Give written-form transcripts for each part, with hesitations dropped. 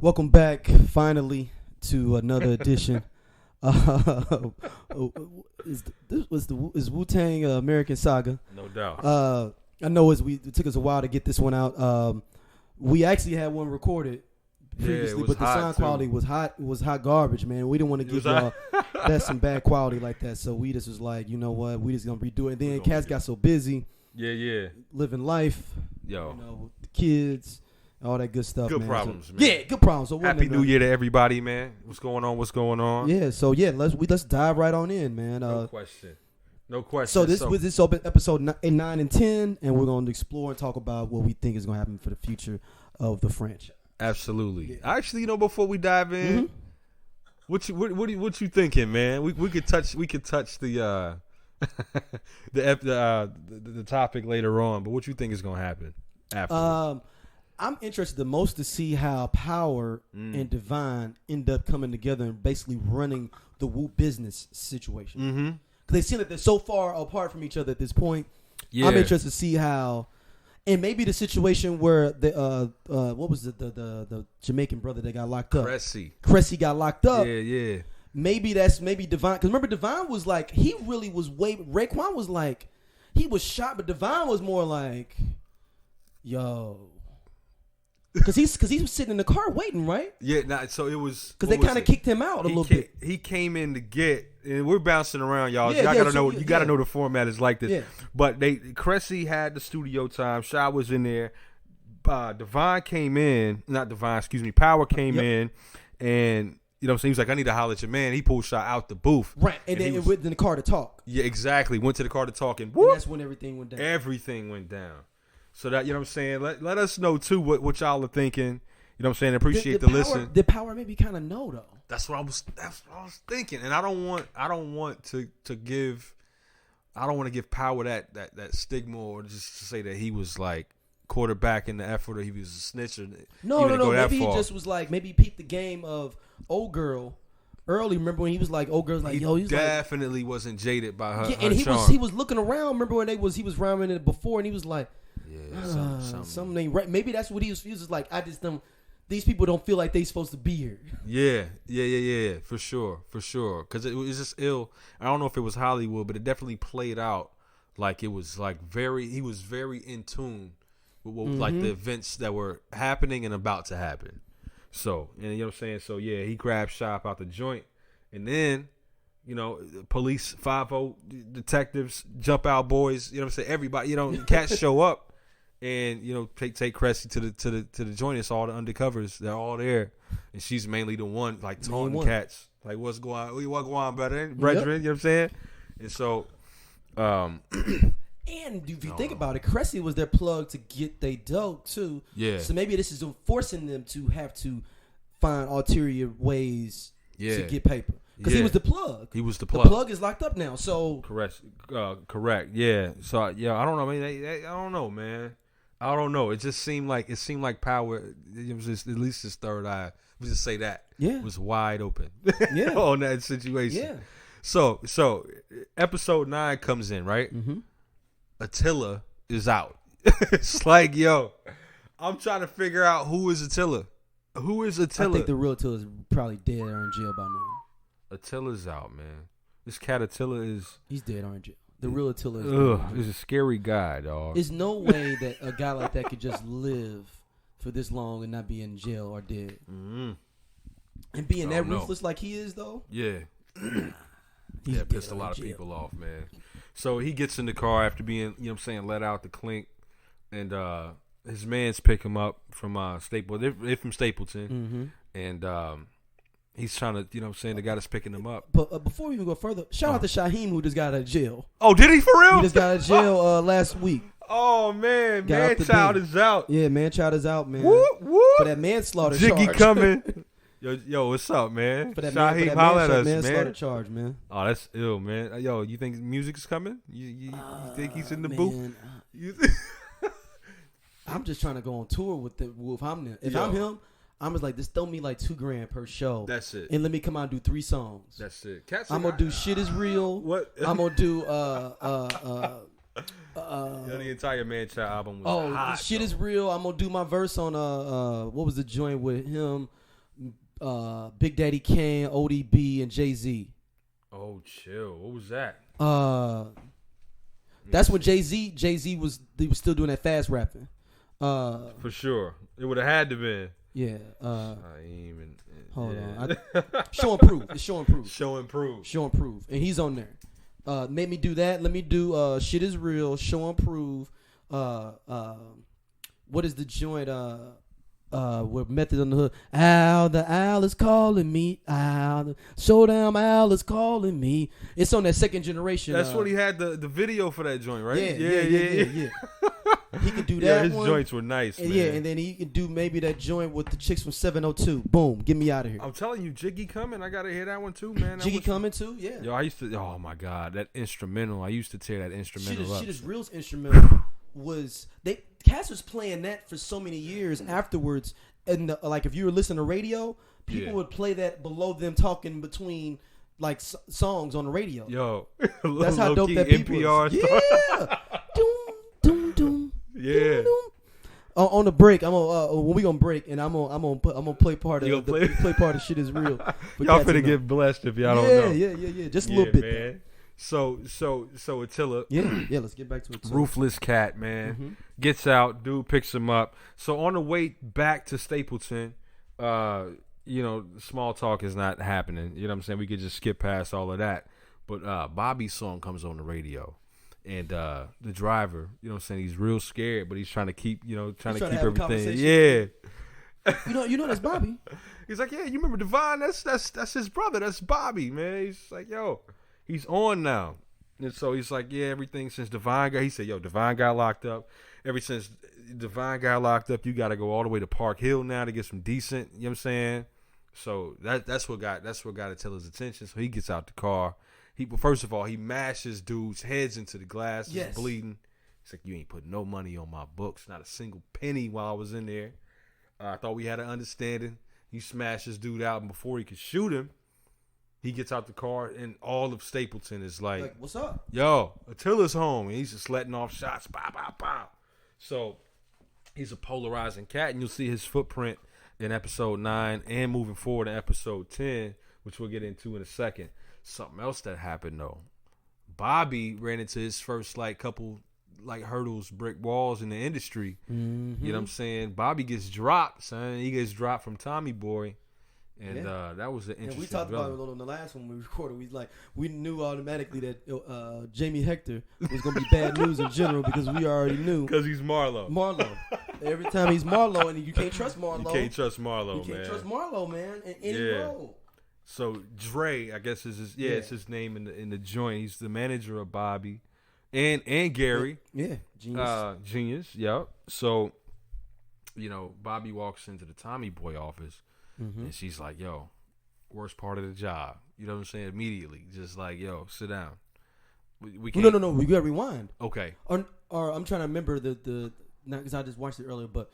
Welcome back, finally, to another edition. Is Wu-Tang American Saga? No doubt. I know it took us a while to get this one out. We actually had one recorded previously, but the sound quality was hot. It was hot garbage, man. We didn't want to give y'all that some bad quality like that, so we just was like, you know what, we just gonna redo it. And then Cass got so busy, living life, the kids. All that good stuff, good man. Problems, so, man. Yeah, good problems. So Happy New Year to everybody, man. What's going on? Yeah, so let's dive right on in, man. No question. So this was episode 9 and 10, and we're going to explore and talk about what we think is going to happen for the future of the franchise. Absolutely. Yeah. Actually, before we dive in, what you thinking, man? We could touch the the topic later on, but what you think is going to happen after? I'm interested the most to see how Power and Divine end up coming together and basically running the Wu business situation. Because they seem like they're so far apart from each other at this point. Yeah. I'm interested to see how, and maybe the situation where the what was the Jamaican brother that got locked up? Cressy got locked up. Yeah. Maybe Divine. Because remember, Divine was like, he really was Raekwon was like, he was shot, but Divine was more like, yo. Because he was sitting in the car waiting, right? Yeah, so it was... Because they kind of kicked him out a little bit. He came in to get... And we're bouncing around, y'all. Y'all gotta know. You gotta know the format is like this. Yeah. But Cressy had the studio time. Shy was in there. Divine came in. Not Divine, excuse me. Power came in. And, you know what I'm saying? He was like, I need to holler at your man. He pulled Shy out the booth. Right. And then it went in the car to talk. Yeah, exactly. Went to the car to talk. And whoop, that's when everything went down. Everything went down. So that, you know what I'm saying, let us know too what y'all are thinking. You know what I'm saying? Appreciate the listen. The Power maybe kind of know though. That's what I was thinking. And I don't want to give Power that stigma or just to say that he was like quarterback in the effort or he was a snitch or no. Maybe he just was like, maybe he peeped the game of old girl early. Remember when he was like, old girl's like, he definitely wasn't jaded by her. Yeah, and he was looking around. Remember when he was rhyming it before and he was like, something ain't right. Maybe that's what he was just like, these people don't feel like they supposed to be here. Yeah, for sure. Because it was just ill. I don't know if it was Hollywood, but it definitely played out like it was like he was very in tune with what, like the events that were happening and about to happen. So, and you know what I'm saying? So yeah, he grabbed Shop out the joint and then, police, 5-0 detectives, jump out boys, you know what I'm saying? Everybody, cats show up. And take Cressy to the joint. It's all the undercovers. They're all there, and she's mainly the one like taunting cats. Like what's going on, brother, brethren? You know what I'm saying? And so, and if you think about it, Cressy was their plug to get they dope too. Yeah. So maybe this is forcing them to have to find ulterior ways to get paper. Because he was the plug. The plug is locked up now. So correct. Yeah. So yeah, I don't know. I mean, I don't know, man. I don't know. It just seemed like Power. It was just, at least his third eye. We just say that. Yeah. Was wide open. Yeah. On that situation. Yeah. So episode 9 comes in, right? Mm-hmm. Attila is out. It's like, yo, I'm trying to figure out who is Attila. Who is Attila? I think the real Attila is probably dead or in jail by now. Attila's out, man. This cat Attila is... He's dead or in jail. The real Attila is... He's a scary guy, dog. There's no way that a guy like that could just live for this long and not be in jail or dead. Mm-hmm. And being that ruthless like he is, though? Yeah. Pissed a lot of people off, man. So he gets in the car after being, let out the clink. And his mans pick him up from Stapleton. They're from Stapleton. Mm-hmm. And... he's trying to, the guy that's picking him up. But before we even go further, shout out to Shaheem who just got out of jail. Oh, did he for real? He just got out of jail last week. Oh, man. Man-child is out. Yeah, man-child is out, man. Whoop, whoop. For that manslaughter Jiggy charge. coming. Yo, what's up, man? For that Shaheem, holler at us, manslaughter charge, man. Oh, that's ill, man. Yo, you think music is coming? You think he's in the booth? I'm just trying to go on tour with if I'm him, I'm just like, just throw me like $2,000 per show. That's it. And let me come out and do 3 songs. That's it. I'm gonna do Shit Is Real. What? I'm gonna do the entire Man-Child album was hot. Shit Is Real. I'm gonna do my verse on what was the joint with him Big Daddy Kane, ODB, and Jay-Z. Oh, chill. What was that? That's when Jay-Z was still doing that fast rapping. For sure. It would have had to be. Yeah. I ain't even. Hold on. Show and Prove. It's Show and Prove. Show and Prove. Show and Prove. And he's on there. Made me do that. Let me do Shit Is Real, Show and Prove. What is the joint? With Method on the Hood. Al, the Al is calling me. Al, the Showdown Al is calling me. It's on that second generation. That's when he had the video for that joint, right? Yeah. He could do that. Yeah, his one. joints were nice, man. Yeah, and then he could do maybe that joint with the chicks from 702. Boom, get me out of here. I'm telling you, Jiggy coming. I gotta hear that one too, man. Jiggy coming too, yeah. Yo, I used to. Oh my god, that instrumental. I used to tear that instrumental up. Shit is Real's instrumental was Cass was playing that for so many years afterwards, and like if you were listening to radio, people would play that below them talking between like songs on the radio. Yo, that's how dope that beat was. Yeah, doom doom. Yeah. On the break, I'm gonna when we gonna break, and I'm gonna play part of play part of Shit Is Real. Y'all finna get blessed if y'all don't know. Yeah. Just a little bit, man. So Attila. Yeah. Let's get back to Attila. Ruthless cat, man, gets out. Dude picks him up. So on the way back to Stapleton, small talk is not happening. You know what I'm saying? We could just skip past all of that. But Bobby's song comes on the radio. And the driver, you know what I'm saying, he's real scared, but he's trying to keep, keep everything. Yeah. You know that's Bobby. He's like, yeah, you remember Devon? That's his brother. That's Bobby, man. He's like, yo, he's on now. And so he's like, yeah, everything since Devon got, he said, yo, Devon got locked up. Ever since Devon got locked up, you got to go all the way to Park Hill now to get some decent, you know what I'm saying? So that's what got Attila's attention. So he gets out the car. First of all, he mashes dudes' heads into the glass. Yes. He's bleeding. He's like, you ain't put no money on my books, not a single penny while I was in there. I thought we had an understanding. He smashes dude out, and before he could shoot him, he gets out the car, and all of Stapleton is like what's up? Yo, Attila's home. And he's just letting off shots. Pow, pow, pow. So he's a polarizing cat, and you'll see his footprint in episode 9 and moving forward in episode 10, which we'll get into in a second. Something else that happened though. Bobby ran into his first couple hurdles, brick walls in the industry. Mm-hmm. You know what I'm saying? Bobby gets dropped, son. He gets dropped from Tommy Boy. And that was an interesting. We talked about it on the last one we recorded. We knew automatically that Jamie Hector was going to be bad news in general because we already knew. Because he's Marlo. Every time he's Marlo, and you can't trust Marlo. You can't trust Marlo, man. In any role. So Dre, I guess is it's his name in the joint. He's the manager of Bobby, and Gary. Yeah, genius. Genius. Yep. So, Bobby walks into the Tommy Boy office, and she's like, "Yo, worst part of the job." You know what I'm saying? Immediately, just like, "Yo, sit down." We can't. No. We gotta rewind. Okay. Or I'm trying to remember the not because I just watched it earlier, but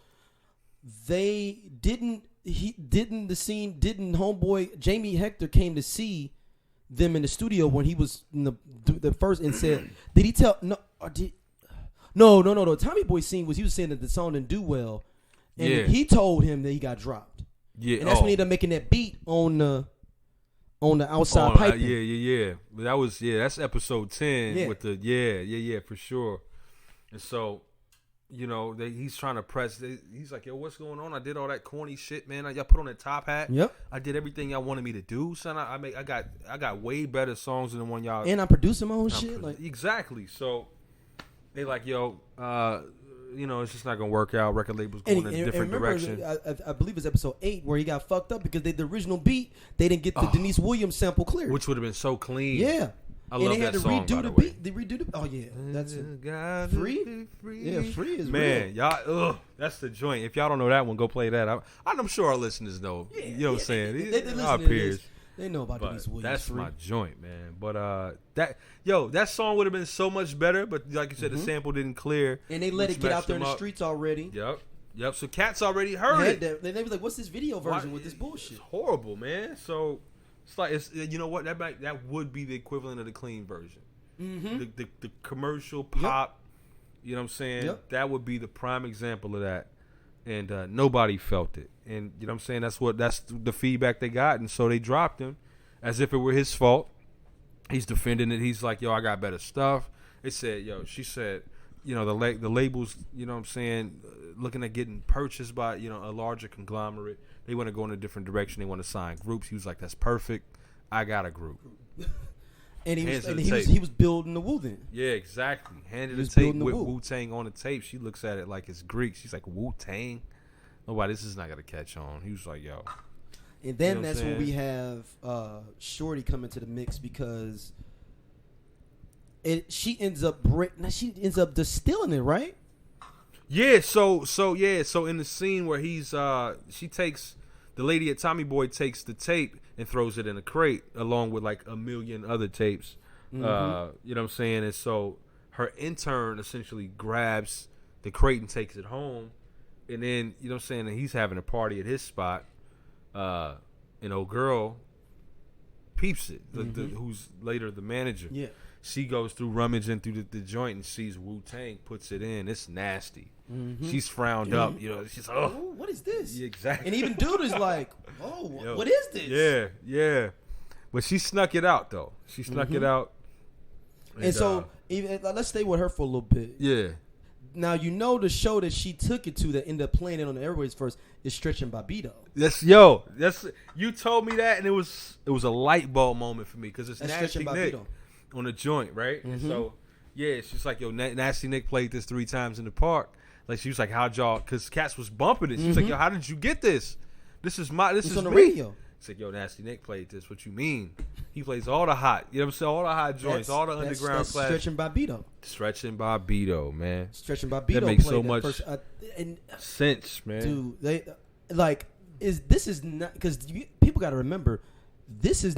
they didn't. Didn't homeboy Jamie Hector came to see them in the studio when he was in the first and said, did he tell no Tommy Boy scene he was saying that the song didn't do well, and he told him that he got dropped. Yeah, and that's when he ended up making that beat on the outside piping. Yeah. But that was that's episode 10 with the for sure. And so he's trying to press. He's like, yo, what's going on? I did all that corny shit, man. Y'all put on that top hat. Yep. I did everything y'all wanted me to do, son. I got way better songs than the one y'all. And I'm producing my own shit. Exactly. So they like, yo, it's just not gonna work out. Record label's going in a different direction. I believe it's episode 8 where he got fucked up because the original beat they didn't get the Denise Williams sample clear, which would have been so clean. Yeah. I love that song, by the way. They redo the beat. Oh yeah, that's it. Free. Yeah, Free is man. Real. Y'all, that's the joint. If y'all don't know that one, go play that. I'm sure our listeners know. Yeah, you know what I'm saying? They our peers. They know about Denise Williams. That's Free. my joint, man. But that song would have been so much better. But like you said, the sample didn't clear, and they let it get out there in the streets already. Yep. So Cats already heard it. They were like, "What's this video version with this bullshit?" It's horrible, man. So it's you know what that would be the equivalent of the clean version. Mm-hmm. The commercial pop, you know what I'm saying? Yep. That would be the prime example of that. and nobody felt it. And you know what I'm saying? That's the feedback they got, and so they dropped him as if it were his fault. He's defending it. He's like, yo, I got better stuff. They said, yo, she said, you know, the labels, you know what I'm saying, looking at getting purchased by, you know, a larger conglomerate. They want to go in a different direction. They want to sign groups. He was like, that's perfect. I got a group. And he was building the Wu then. Yeah, exactly. Handed the tape with Wu-Tang on the tape. She looks at it like it's Greek. She's like, Wu-Tang? Nobody, this is not going to catch on. He was like, yo. And then you know that's when we have Shorty come into the mix because she ends up distilling it, right? Yeah, so in the scene where she takes the lady at Tommy Boy takes the tape and throws it in a crate along with like a million other tapes. Mm-hmm. You know what I'm saying? And so her intern essentially grabs the crate and takes it home. And then, you know what I'm saying, and he's having a party at his spot. And old girl peeps it, who's later the manager. Yeah. She goes through rummaging through the joint and sees Wu-Tang, puts it in. It's nasty. Mm-hmm. She's frowned up. You know, she's like, oh, what is this? Yeah, exactly. And even dude is like, oh, yo, what is this? Yeah. But she snuck it out, though. She snuck it out. And so, even let's stay with her for a little bit. Yeah. Now, you know the show that she took it to that ended up playing it on the airways first is Stretchin' Bobbito. You told me that, and it was a light bulb moment for me because it's Nasty Nick on the joint, right? Mm-hmm. And so, yeah, she's like, yo, Nasty Nick played this 3 times in the park. Like, she was like, how'd y'all, because Cats was bumping it. She was like, yo, how did you get this? This is on the radio. It's like, yo, Nasty Nick played this. What you mean? He plays all the hot, you know what I'm saying? All the hot joints, all the underground class. Stretchin' Bobbito. Stretchin' Bobbito, man. Stretchin' Bobbito. That makes so much sense, man. Dude, this is not, because people got to remember, this is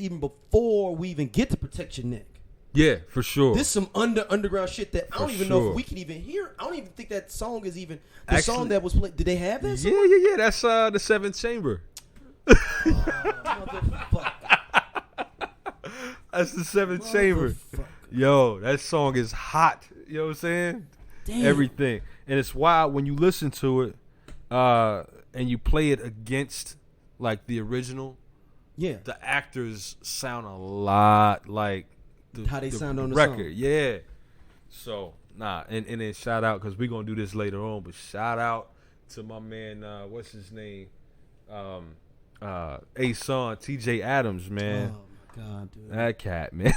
even before we even get to Protect Your Neck. Yeah, for sure. This is some underground shit that I don't even know if we can even hear. I don't even think that song is even the song that was played. Did they have that song? Yeah. That's the Seventh Chamber. Motherfucker. That's the Seventh Chamber. Yo, that song is hot. You know what I'm saying? Damn. Everything. And it's wild when you listen to it and you play it against like the original. Yeah. The actors sound a lot like how they sound on the record. Song. Yeah. So, and then shout out, because we're going to do this later on, but shout out to my man, what's his name? A-Son, TJ Adams, man. Oh, my God, dude. That cat, man.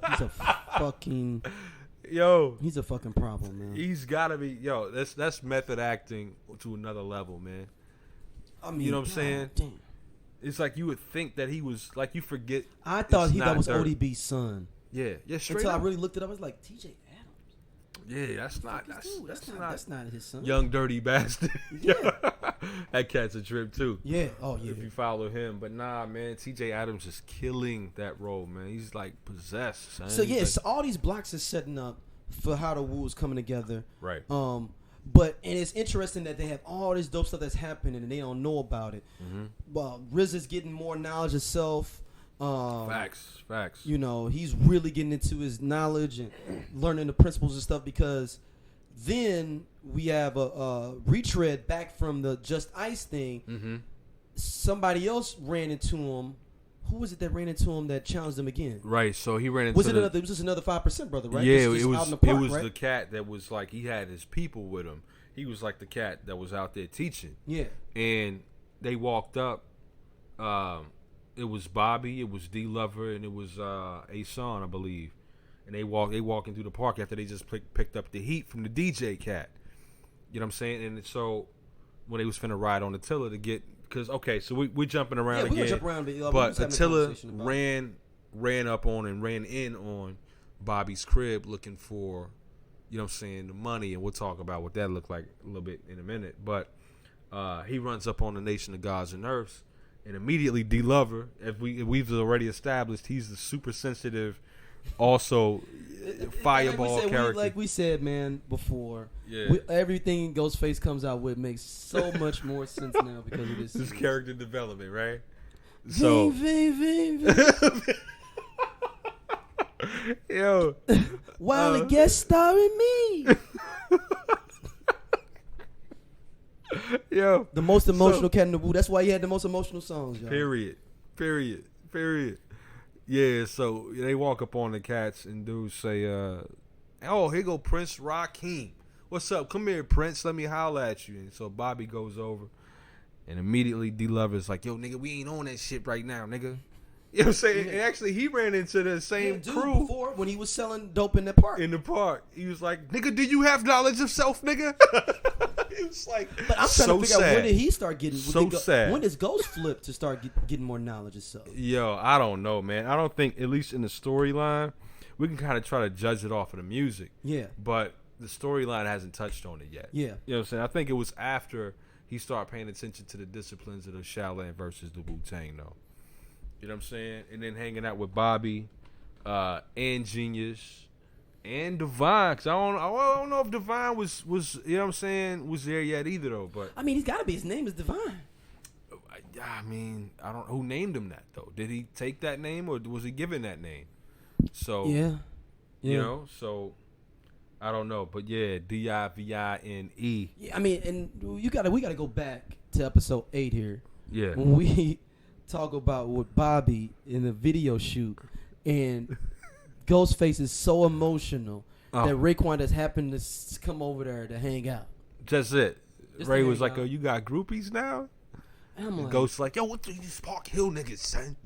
He's a fucking... Yo. He's a fucking problem, man. He's got to be... Yo, that's method acting to another level, man. I mean, you know what I'm saying? Damn. It's like you would think that he was... Like, you forget... I thought that was ODB's son. Yeah, straight Until up. I really looked it up, I was like, TJ Yeah, that's not his son. Young dirty bastard. Yeah. That cat's a trip too. Yeah. Oh yeah. If you follow him, but nah, man, TJ Adams is killing that role, man. He's like possessed. Son. So yeah, so all these blocks are setting up for how the Wu is coming together. Right. But it's interesting that they have all this dope stuff that's happening and they don't know about it. Mm-hmm. Well, RZA's getting more knowledge of self. Facts. You know, he's really getting into his knowledge and learning the principles and stuff, because then we have a retread back from the Just Ice thing. Mm-hmm. Somebody else ran into him. Who was it that ran into him that challenged him again? Right, so he ran into was this another 5% brother, right? Yeah, it was right? The cat that was like, he had his people with him. He was like the cat that was out there teaching. Yeah. And they walked up. It was Bobby, it was D Lover, and it was A-Son, I believe. And they walking through the park after they just picked up the heat from the DJ cat. You know what I'm saying? And so when they was finna ride on Attila to get, because so we jumping around again. We jump around, but Attila ran up on and ran in on Bobby's crib looking for, you know what I'm saying, the money, and we'll talk about what that looked like a little bit in a minute. But he runs up on the Nation of Gods and Earths. And immediately D Lover, if we've already established, he's the super sensitive, also fireball character. Like we said, man, before. Yeah. Everything Ghostface comes out with makes so much more sense now because of this character development, right? So, yo, while a guest starring me. Yo, The most emotional cat in the Wu. That's why he had the most emotional songs, y'all. Period. Yeah, so they walk up on the cats and dudes say, oh, here go Prince Rakeem. What's up? Come here, Prince. Let me holla at you. And so Bobby goes over and immediately D-Lover's like, yo, nigga, we ain't on that shit right now, nigga. You know what I'm saying? Yeah. And actually, he ran into the same Dude, crew before when he was selling dope in the park. in the park. He was like, nigga, do you have knowledge of self, nigga? It was like, But I'm trying to figure out when did he start getting sad. When does Ghost flip to start getting more knowledge of self? Yo, I don't know, man. I don't think, at least in the storyline, we can kind of try to judge it off of the music. Yeah. But the storyline hasn't touched on it yet. Yeah. You know what I'm saying? I think it was after he started paying attention to the disciplines of the Shaolin versus the Wu-Tang, though. You know what I'm saying? And then hanging out with Bobby and Genius and Divine. Because I don't know if Divine was, you know what I'm saying, was there yet either, though. But I mean, he's got to be. His name is Divine. I mean, I don't who named him that, though. Did he take that name or was he given that name? So, Yeah. you know, so I don't know. But yeah, Divine. Yeah, I mean, and we got to go back to episode 8 here. Yeah. When we talk about with Bobby in the video shoot, and Ghostface is so emotional that Raekwon just happened to come over there to hang out. Just it. Just Ray to was hang like, out. "Oh, you got groupies now?" And I'm like, Ghost like, "Yo, what these Park Hill niggas, son?"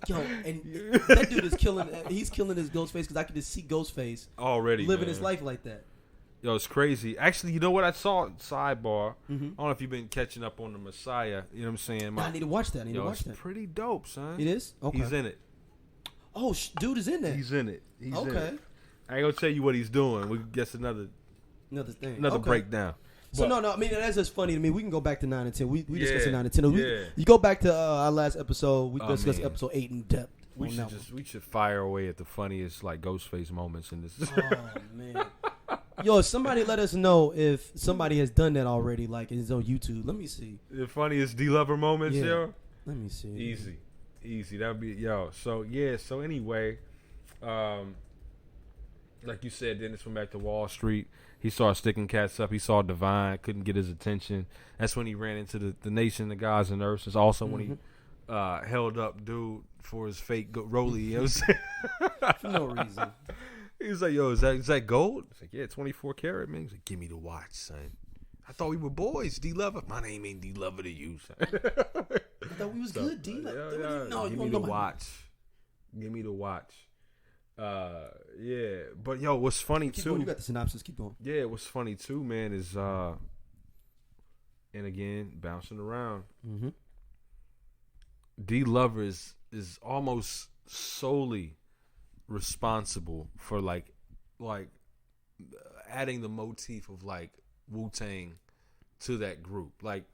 yo, and that dude is killing. He's killing his Ghostface because I can just see Ghostface Already living man. his life like that. Yo, it's crazy. Actually, you know what I saw? Sidebar. Mm-hmm. I don't know if you've been catching up on the Messiah. You know what I'm saying? I need to watch that. I need to watch it's that. pretty dope, son. It is? Okay. He's in it. Oh, dude is in there. He's in it. He's in Okay. it. I ain't gonna tell you what he's doing. We guess another Another thing. breakdown. So But- no, I mean that's just funny to me. We can go back to 9 and 10. We Yeah, discussed 9 and 10. yeah. You go back to our last episode. We Oh, discussed man. episode 8 in depth. We on should that we should fire away at the funniest like Ghostface moments in this. one. Oh man, yo, somebody let us know if somebody has done that already, like it's on YouTube. Let me see. The funniest D-Lover moments, Yeah. yo. Let me see. Easy. That'd be yo. So yeah. So anyway, like you said, Dennis went back to Wall Street. He started sticking cats up. He saw Divine, couldn't get his attention. That's when he ran into the Nation of Gods and Nurses. Also when he held up dude for his fake Rollie. You know what I'm saying? For no reason. He was like, yo, is that gold? He's like, yeah, 24 karat, man. He's like, give me the watch, son. I thought we were boys, D-Lover. My name ain't D-Lover to you, son. I thought we was good, D. Like, no, you give don't me know the my watch. Give me the watch. Yeah. But, yo, what's funny, Keep too. going. You got the synopsis. Keep going. Yeah, what's funny, too, man, is, and again, bouncing around. Mm-hmm. D-Lover is almost solely responsible for like adding the motif of like Wu-Tang to that group. Like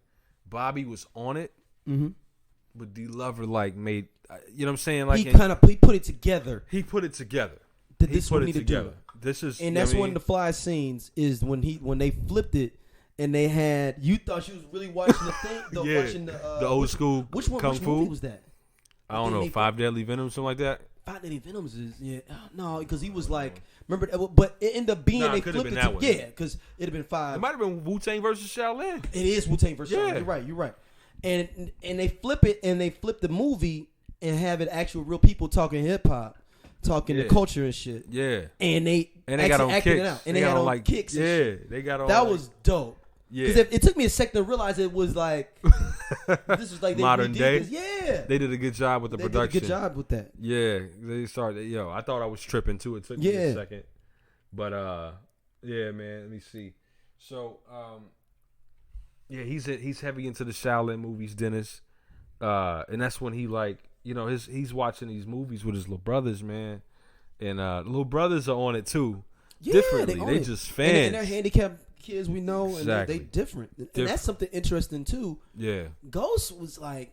Bobby was on it, but D-Lover like made, you know what I'm saying? Like he put it together. He put it together. That this is what we need to do. This is, And that's one of the fly scenes is when they flipped it and they had, you thought she was really watching the thing, yeah, watching the old school which one, Kung which Fu. movie was that? I don't know, Five Deadly Venom, something like that. Five Deadly Venoms is no, because he was like, remember, but it ended up being they it could've flipped been it that one. yeah, because it'd have been five. It might have been Wu-Tang versus Shaolin. It is Wu-Tang versus Yeah. Shaolin. You're right. And they flip it and they flip the movie and have it actual real people talking hip hop, talking the culture and shit. Yeah. And they got on acting kicks. it out. And they had on like kicks. And shit. they got on. That like, was dope. Yeah. Because it took me a second to realize it was like this was like they modern day. this. Yeah, They did a good job with the production. Did a good job with that. Yeah, they started. Yo, I thought I was tripping too. It took me a second, but yeah, man. Let me see. So, yeah, he's heavy into the Shaolin movies, Dennis, and that's when he like, you know, he's watching these movies with his little brothers, man, and little brothers are on it too. Yeah, differently, they it. just fans. And they're handicapped kids, we know, Exactly. and they different. And that's something interesting too. Yeah, Ghost was like,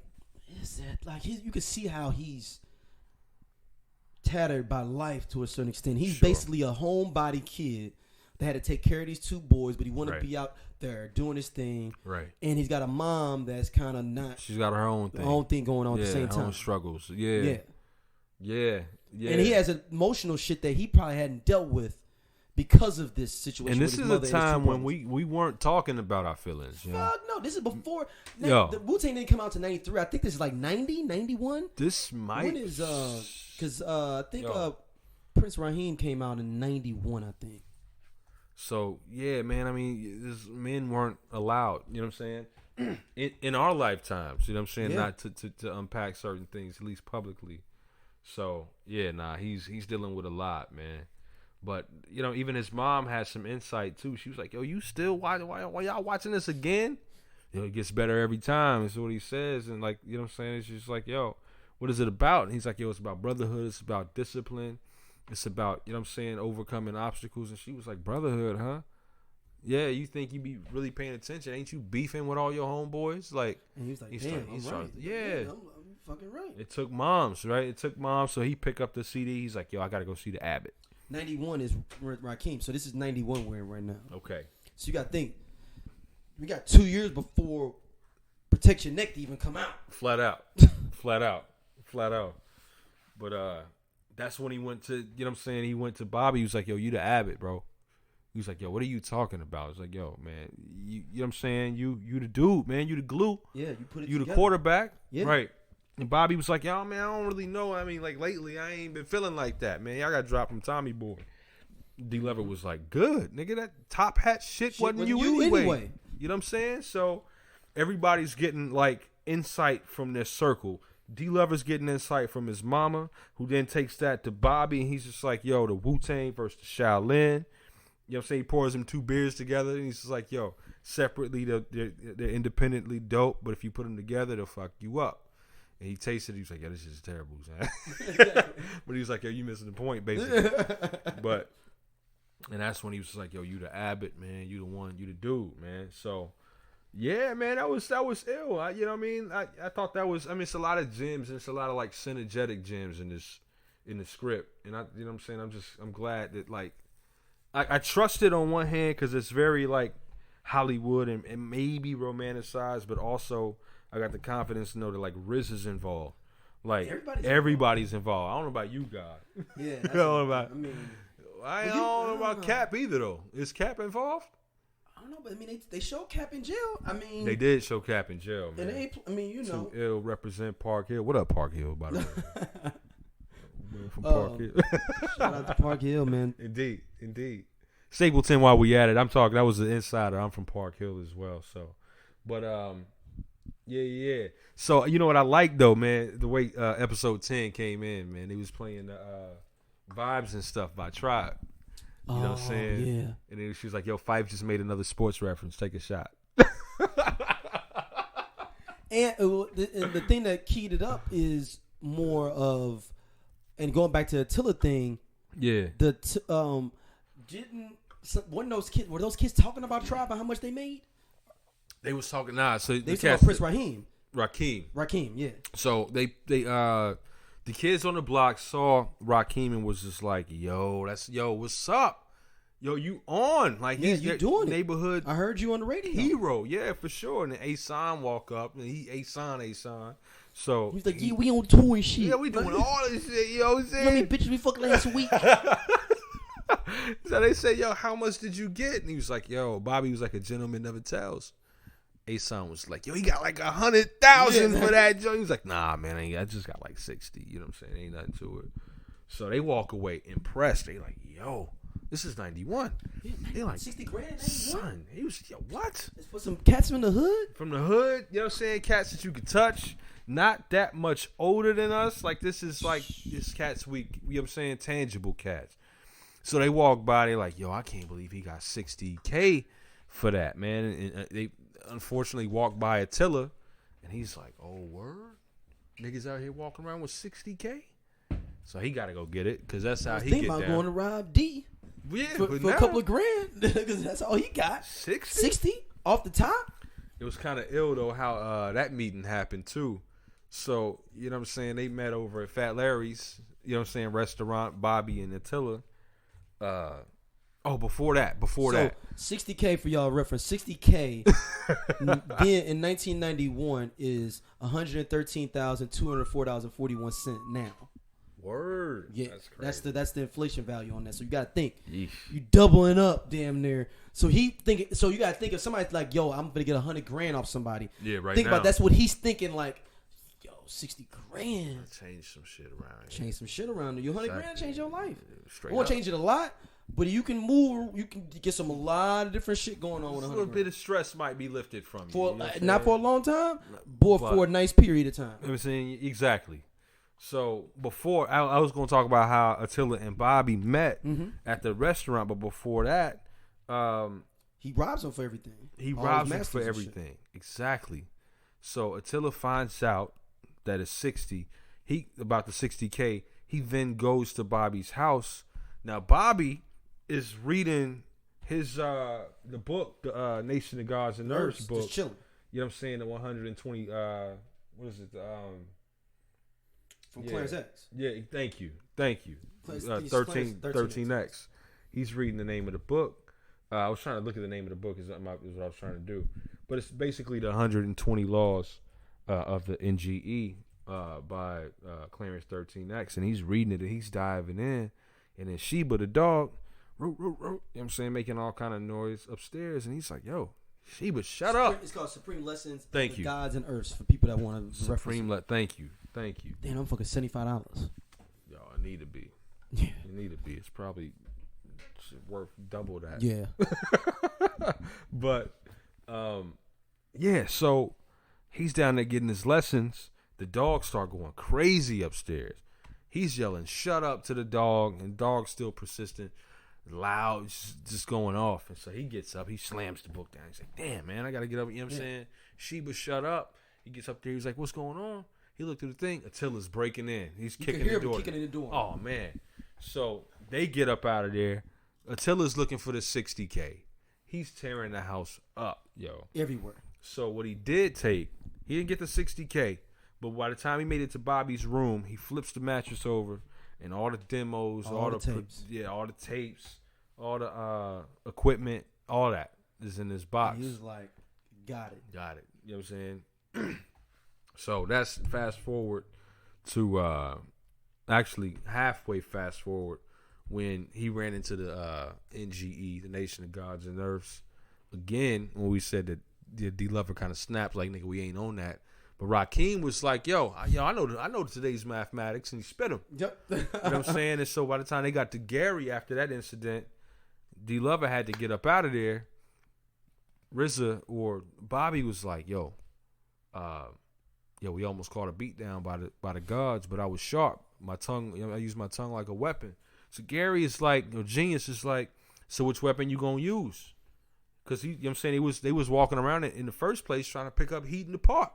is that like you could see how he's tattered by life to a certain extent. He's basically a homebody kid that had to take care of these two boys, but he wanted to be out there doing his thing. Right. And he's got a mom that's kind of not. She's got her own thing. Going on at the same her time. own struggles. Yeah. And he has emotional shit that he probably hadn't dealt with because of this situation. And this is a time when we weren't talking about our feelings. Fuck no, this is before. The Wu-Tang didn't come out to 93. I think this is like 90, 91. This might. When is because I think Prince Raheem came out in 91. I think. So yeah, man. I mean, men weren't allowed. You know what I'm saying? in our lifetimes. You know what I'm saying? Yeah. Not to unpack certain things, at least publicly. So yeah, he's dealing with a lot, man. But you know, even his mom had some insight too. She was like, "Yo, you still why y'all watching this again? You know, it gets better every time." That's what he says, and like, you know what I'm saying? It's just like, "Yo, what is it about?" And he's like, "Yo, it's about brotherhood. It's about discipline. It's about, you know what I'm saying, overcoming obstacles." And she was like, "Brotherhood, huh? Yeah, you think you be really paying attention? Ain't you beefing with all your homeboys?" Like, and he was like, "Damn, I'm right. Yeah, I'm fucking right." It took moms, right? It took moms. So he picked up the CD. He's like, "Yo, I gotta go see the Abbott." 91 is Rakim, so this is 91 we're in right now. Okay. So you got to think, we got 2 years before Protect Your Neck to even come out. Flat out. But that's when he went to, you know what I'm saying, he went to Bobby. He was like, "Yo, you the Abbott, bro." He was like, "Yo, what are you talking about?" I was like, "Yo, man, you know what I'm saying? You the dude, man. You the glue. Yeah, you put it You together. the quarterback." Yeah. Right. And Bobby was like, "Yo, man, I don't really know. I mean, like, lately, I ain't been feeling like that, man. Y'all got dropped from Tommy Boy." D-Lever was like, "Good, nigga, that top hat shit wasn't you anyway. You know what I'm saying? So everybody's getting, like, insight from their circle. D-Lever's getting insight from his mama, who then takes that to Bobby, and he's just like, "Yo, the Wu-Tang versus the Shaolin." You know what I'm saying? He pours them 2 beers together, and he's just like, "Yo, separately, they're independently dope, but if you put them together, they'll fuck you up." And he tasted it. He was like, "Yeah, this is terrible, man." But he was like, "Yo, you missing the point, basically." But, and that's when he was like, "Yo, you the Abbott, man. You the one. You the dude, man." So, yeah, man, that was ill. You know what I mean? I thought that was, I mean, it's a lot of gems, and it's a lot of, like, synergetic gems in the script. And, you know what I'm saying? I'm glad that, like, I trust it on one hand because it's very, like, Hollywood and maybe romanticized, but also I got the confidence to know that, like, Riz is involved. Like, everybody's involved. I don't know about you, God. Yeah. I don't know about. I don't know about Cap either, though. Is Cap involved? I don't know, but I mean, they show Cap in jail. I mean, they did show Cap in jail, man. And I mean, you know, Ill represent Park Hill. What up, Park Hill? By the way, from Park Hill. Shout out to Park Hill, man. Indeed. Stapleton, while we at it, I'm talking. That was the insider. I'm from Park Hill as well. So, but yeah. So you know what I like though, man, the way episode 10 came in, man. They was playing the Vibes and stuff by Tribe. You know what I'm saying? Yeah. And then she was like, "Yo, Phife just made another sports reference. Take a shot." And the thing that keyed it up is more of, and going back to the Attila thing. Yeah. Were those kids talking about Tribe and how much they made? They was talking. So they talking about Prince Raheem. Rakim, yeah. So they the kids on the block saw Rakim and was just like, "Yo, what's up? Yo, you on? Like, yeah, you doing neighborhood? I heard you on the radio. Hero, yeah, for sure." And then Asan walk up, and he Asan. So he's like, "Yeah, we on tour and shit. Yeah, we doing all this shit. You know what I'm saying? You know how many bitches we fucked last week?" So they say, "Yo, how much did you get?" And he was like, "Yo, Bobby was like a gentleman never tells." Asan was like, "Yo, he got like 100,000 for that joint." He was like, "Nah, man, I just got like 60. You know what I'm saying? Ain't nothing to it." So they walk away impressed. They like, "Yo, this is 91." Yeah, they like 60 grand. Son, he was, "Yo, what?" It's for some cats from the hood. From the hood, you know what I'm saying? Cats that you could touch. Not that much older than us. Like this cats we, you know what I'm saying? Tangible cats. So they walk by. They like, "Yo, I can't believe he got 60K for that, man." And they unfortunately walk by Attila, and he's like, "Oh, word? Niggas out here walking around with 60K?" So he got to go get it because that's how he get down. About going to Rob D. Yeah, for a couple of grand because that's all he got. 60 off the top. It was kind of ill though how that meeting happened too. So you know what I'm saying? They met over at Fat Larry's. You know what I'm saying? Restaurant. Bobby and Attila. Before that. 60K for y'all reference. 60K then in 1991 is $113,204.41 now. Word. Yeah, That's crazy. that's the inflation value on that. So you gotta think, Yeesh. you doubling up, damn near. So he thinking. So you gotta think if somebody's like, yo, I'm gonna get $100,000 off somebody. Yeah, right. Think now. about that's what he's thinking. Like, yo, $60,000. Change some shit around. Change some shit around. Your $100,000 change your life. Straight I won't up. change it a lot, but you can move. You can get a lot of different shit going on with A $100,000. little bit of stress might be lifted from you. For You know what I'm not saying? for a long time, but But- for a nice period of time. You know what I'm saying? Exactly. So before I was going to talk about how Attila and Bobby met at the restaurant, but before that, He robs him for everything. he All robs his him masters for and everything. Exactly. So Attila finds out that it's 60. About the 60K. He then goes to Bobby's house. Now Bobby is reading his the book, the Nation of Gods and Nerves book. Just chilling. You know what I'm saying? The 120. What is it? From Clarence X. Yeah, thank you. 13X. He's reading the name of the book. I was trying to look at the name of the book is what I was trying to do. But it's basically the 120 laws of the NGE by Clarence 13X. And he's reading it and he's diving in. And then Sheba the dog, you know what I'm saying, making all kind of noise upstairs. And he's like, yo, Sheba, shut up. It's called Supreme Lessons Thank of you. Gods and Earths for people that want to Thank you. Damn, I'm fucking $75. Yo, I need to be. Yeah. You need to be. It's probably worth double that. Yeah. But yeah, so he's down there getting his lessons. The dogs start going crazy upstairs. He's yelling shut up to the dog, and dog's still persistent, loud, just going off. And so he gets up, he slams the book down. He's like, damn man, I gotta get up. You know what I'm saying? Sheba, shut up. He gets up there, he's like, what's going on? He looked through the thing. Attila's breaking in. He's kicking the door. Kicking in the door. Oh man. So they get up out of there. Attila's looking for the 60K. He's tearing the house up, yo. Everywhere. So what he did take, he didn't get the 60K, but by the time he made it to Bobby's room, he flips the mattress over, and all the demos, all the tapes, all the tapes, all the equipment, all that is in this box. And he was like, got it. You know what I'm saying? So that's fast forward to actually halfway fast forward when he ran into the NGE, the Nation of Gods and Earths, again, when we said that the D-Lover kind of snapped like, nigga, we ain't on that. But Rakeem was like, yo, I know today's mathematics, and he spit him. Yep. You know what I'm saying? And so by the time they got to Gary after that incident, D-Lover had to get up out of there. RZA or Bobby was like, yo, we almost caught a beat down by the gods, but I was sharp. My tongue, I used my tongue like a weapon. So Gary is like, Genius is like, so which weapon you gonna use? Because you know what I'm saying, they was walking around in the first place trying to pick up heat in the park.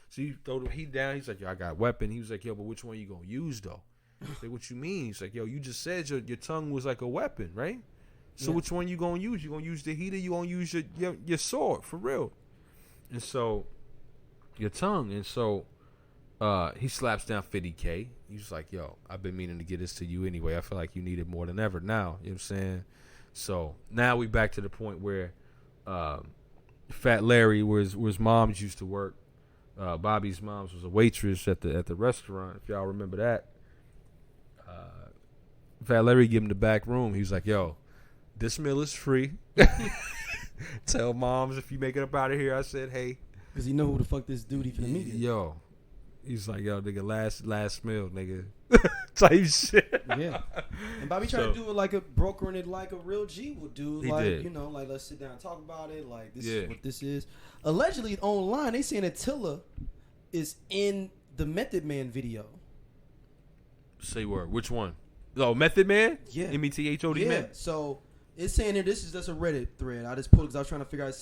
So you throw the heat down. He's like, yo, I got a weapon. He was like, yo, but which one you gonna use though? I said, what you mean? He's like, yo, you just said your tongue was like a weapon, right? So which one you gonna use? You gonna use the heater? You gonna use your sword for real? And so your tongue. And so he slaps down 50K. He's like, yo, I've been meaning to get this to you anyway. I feel like you need it more than ever now. You know what I'm saying? So now we back to the point where Fat Larry, where his moms used to work. Bobby's mom's was a waitress at the restaurant, if y'all remember that. Fat Larry gave him the back room. He was like, yo, this meal is free. Tell moms if you make it up out of here. I said, hey. Because he know who the fuck this dude for the media. Yo. He's like, yo, nigga, last meal, nigga. Type shit. Yeah. And Bobby tried to do it like brokering it like a real G would do. He like, did. you know, like, let's sit down and talk about it. Like, this is what this is. Allegedly, online, they saying Attila is in the Method Man video. Say word. Which one? Oh, Method Man? Yeah. METHOD Yeah. Man? So, it's saying here, this is just a Reddit thread. I just pulled it because I was trying to figure out. It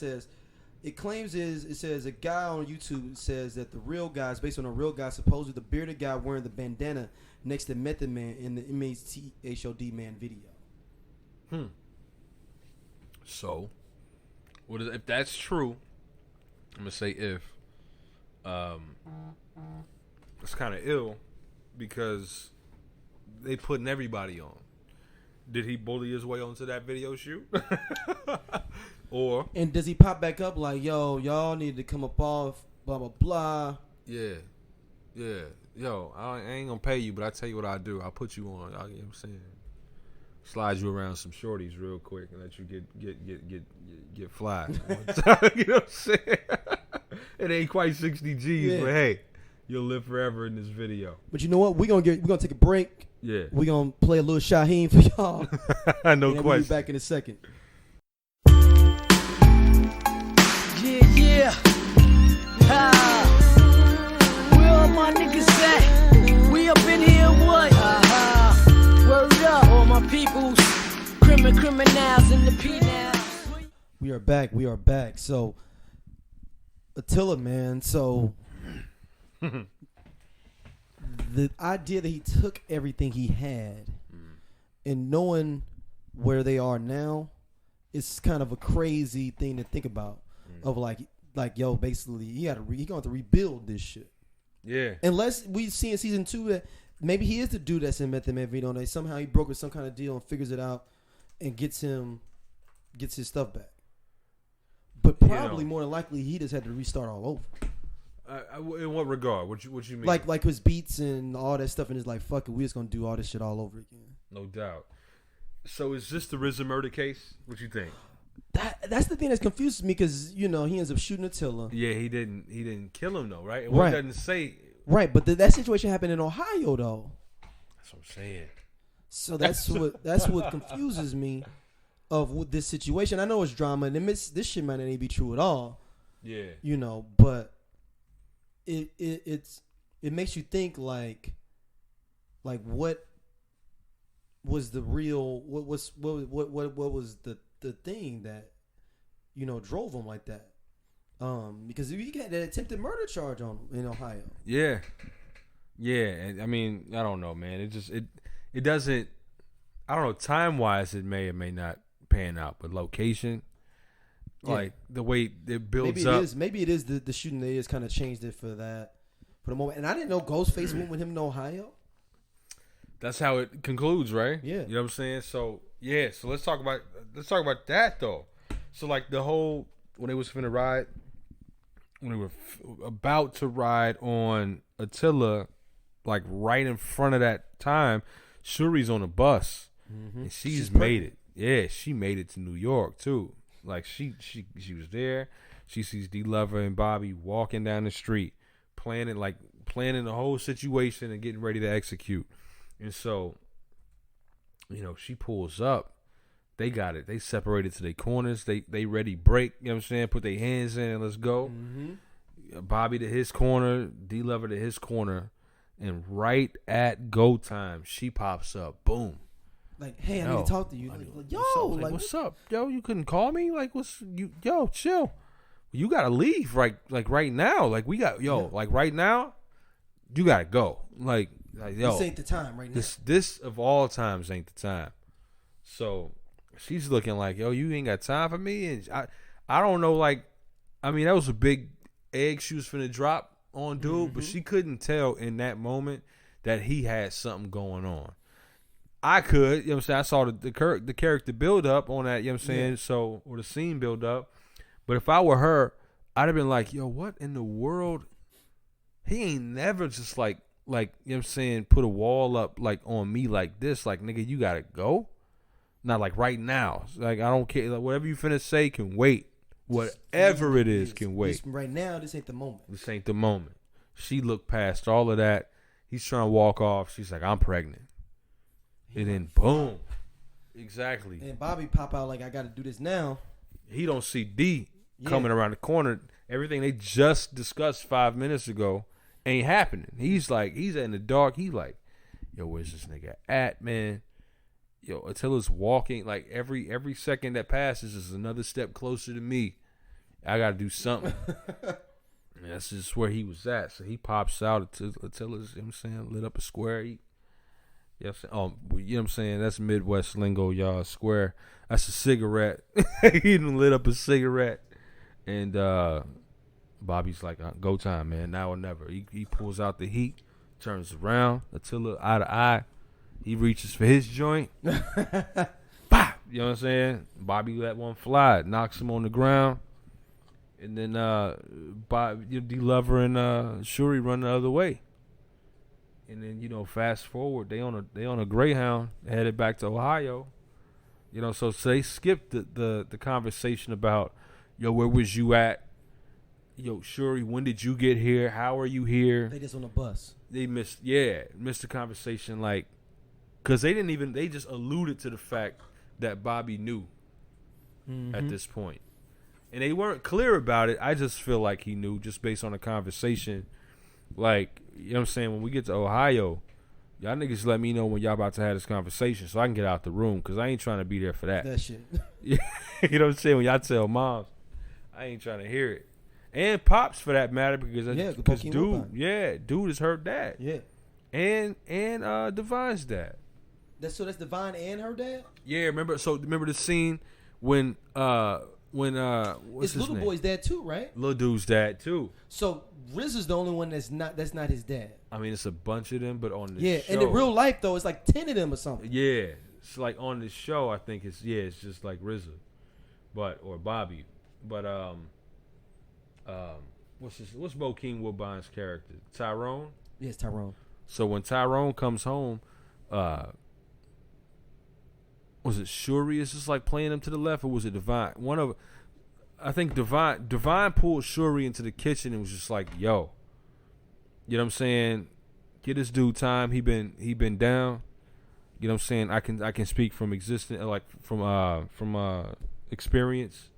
says a guy on YouTube says that the real guy is based on a real guy, supposedly the bearded guy wearing the bandana next to Method Man in the METHOD Man video. So, if that's true, I'm gonna say if. It's kind of ill because they putting everybody on. Did he bully his way onto that video shoot? And does he pop back up like, yo, y'all need to come up off, blah, blah, blah? Yeah. yo, I ain't gonna pay you, but I tell you what I do. I'll put you on. You know what I'm saying? Slide you around some shorties real quick and let you get fly. You know what I'm saying? It ain't quite 60 G's, but hey, you'll live forever in this video. But you know what? We're gonna take a break. Yeah. We're gonna play a little Shaheem for y'all. No question. We'll be back in a second. Yeah. Where all my niggas at? We up in here, what? Word up, all my peoples, criminals in the P-Now. We are back. So, Attila, man. So, the idea that he took everything he had and knowing where they are now is kind of a crazy thing to think about. Of like yo, basically, he going to have to rebuild this shit. Yeah. Unless we see in season 2 that maybe he is the dude that's in methamphetamine. And somehow he brokered some kind of deal and figures it out and gets his stuff back. But probably more than likely he just had to restart all over. In what regard? What you mean? Like his beats and all that stuff, and it's like, fuck it, we just gonna do all this shit all over again. No doubt. So is this the RZA murder case? What you think? That's the thing that confuses me because he ends up shooting Attila. Yeah, he didn't kill him though, right? Right. It doesn't say. Right, but that situation happened in Ohio though. That's what I'm saying. So that's what confuses me of this situation. I know it's drama, and this shit might not even be true at all. Yeah. But it makes you think like what was the real what was the thing that drove him like that, because you got that attempted murder charge on him in Ohio. Yeah, and I mean, I don't know, man. It doesn't. I don't know. Time wise, it may or may not pan out, but location, like the way it builds up. Maybe it is the shooting. They just kind of changed it for the moment. And I didn't know Ghostface went with him in Ohio. That's how it concludes, right? Yeah. You know what I'm saying? So yeah. So let's talk about that though. So like the whole when they were about to ride on Attila, like right in front of that time, Shuri's on a bus, and she's made it. Yeah, she made it to New York too. Like she was there. She sees D Lover and Bobby walking down the street, planning the whole situation and getting ready to execute. And so, she pulls up. They got it. They separated to their corners. They ready break. You know what I'm saying? Put their hands in and let's go. Bobby to his corner. D Lover to his corner. And right at go time, she pops up. Boom. Like, hey, I need to talk to you. What's up? Yo, you couldn't call me? Like, yo, chill. You gotta leave right now. Like we got like right now, you gotta go. Like yo, this ain't the time right now. This of all times ain't the time. So she's looking like, yo, you ain't got time for me. And I don't know, like, I mean, that was a big egg she was finna drop on dude, but she couldn't tell in that moment that he had something going on. I could, what I'm saying? I saw the character build up on that, what I'm saying? Yeah. So, or the scene build up. But if I were her, I'd have been like, yo, what in the world? He ain't never just like, what I'm saying, put a wall up like on me like this. Like, nigga, you gotta go. Not like right now. Like, I don't care. Like, whatever you finna say can wait. Whatever it is can wait. Right now, this ain't the moment. This ain't the moment. She looked past all of that. He's trying to walk off. She's like, I'm pregnant. And then boom. Exactly. And Bobby pop out like, I got to do this now. He don't see D coming around the corner. Everything they just discussed 5 minutes ago ain't happening. He's in the dark. He like, yo, where's this nigga at, man? Yo, Attila's walking. Like every second that passes is another step closer to me. I got to do something. And that's just where he was at. So he pops out. Attila's, you know what I'm saying, lit up a square. You know what I'm saying? That's Midwest lingo, y'all. Square. That's a cigarette. He done lit up a cigarette. And Bobby's like, go time, man. Now or never. He pulls out the heat, turns around. Attila, eye to eye. He reaches for his joint. Bah! You know what I'm saying? Bobby let one fly. Knocks him on the ground. And then D Lover and Shuri run the other way. And then fast forward, they on a Greyhound headed back to Ohio. So they skipped the conversation about, where was you at? Shuri, when did you get here? How are you here? They just on the bus. They missed the conversation, like, because they just alluded to the fact that Bobby knew at this point. And they weren't clear about it. I just feel like he knew just based on the conversation. Like, what I'm saying? When we get to Ohio, y'all niggas let me know when y'all about to have this conversation so I can get out the room, because I ain't trying to be there for that. That shit. You know what I'm saying? When y'all tell moms, I ain't trying to hear it. And Pops, for that matter, because dude is her dad. Yeah. And Divine's dad. That's Divine and her dad? Yeah, remember the scene when what's it's his little name? boy's dad too, right? Little dude's dad too. So RZA's the only one that's not his dad. I mean, it's a bunch of them, but on the show, and in real life though, it's like 10 of them or something. Yeah, it's like on the show, I think it's just like RZA, or Bobby, but what's Bokeem Woodbine's character? Tyrone. Yes, Tyrone. So when Tyrone comes home, was it Shuri is just like playing him to the left, or was it Divine? I think Divine pulled Shuri into the kitchen and was just like, yo, you know what I'm saying? Get this dude time. He been down. You know what I'm saying? I can speak from from experience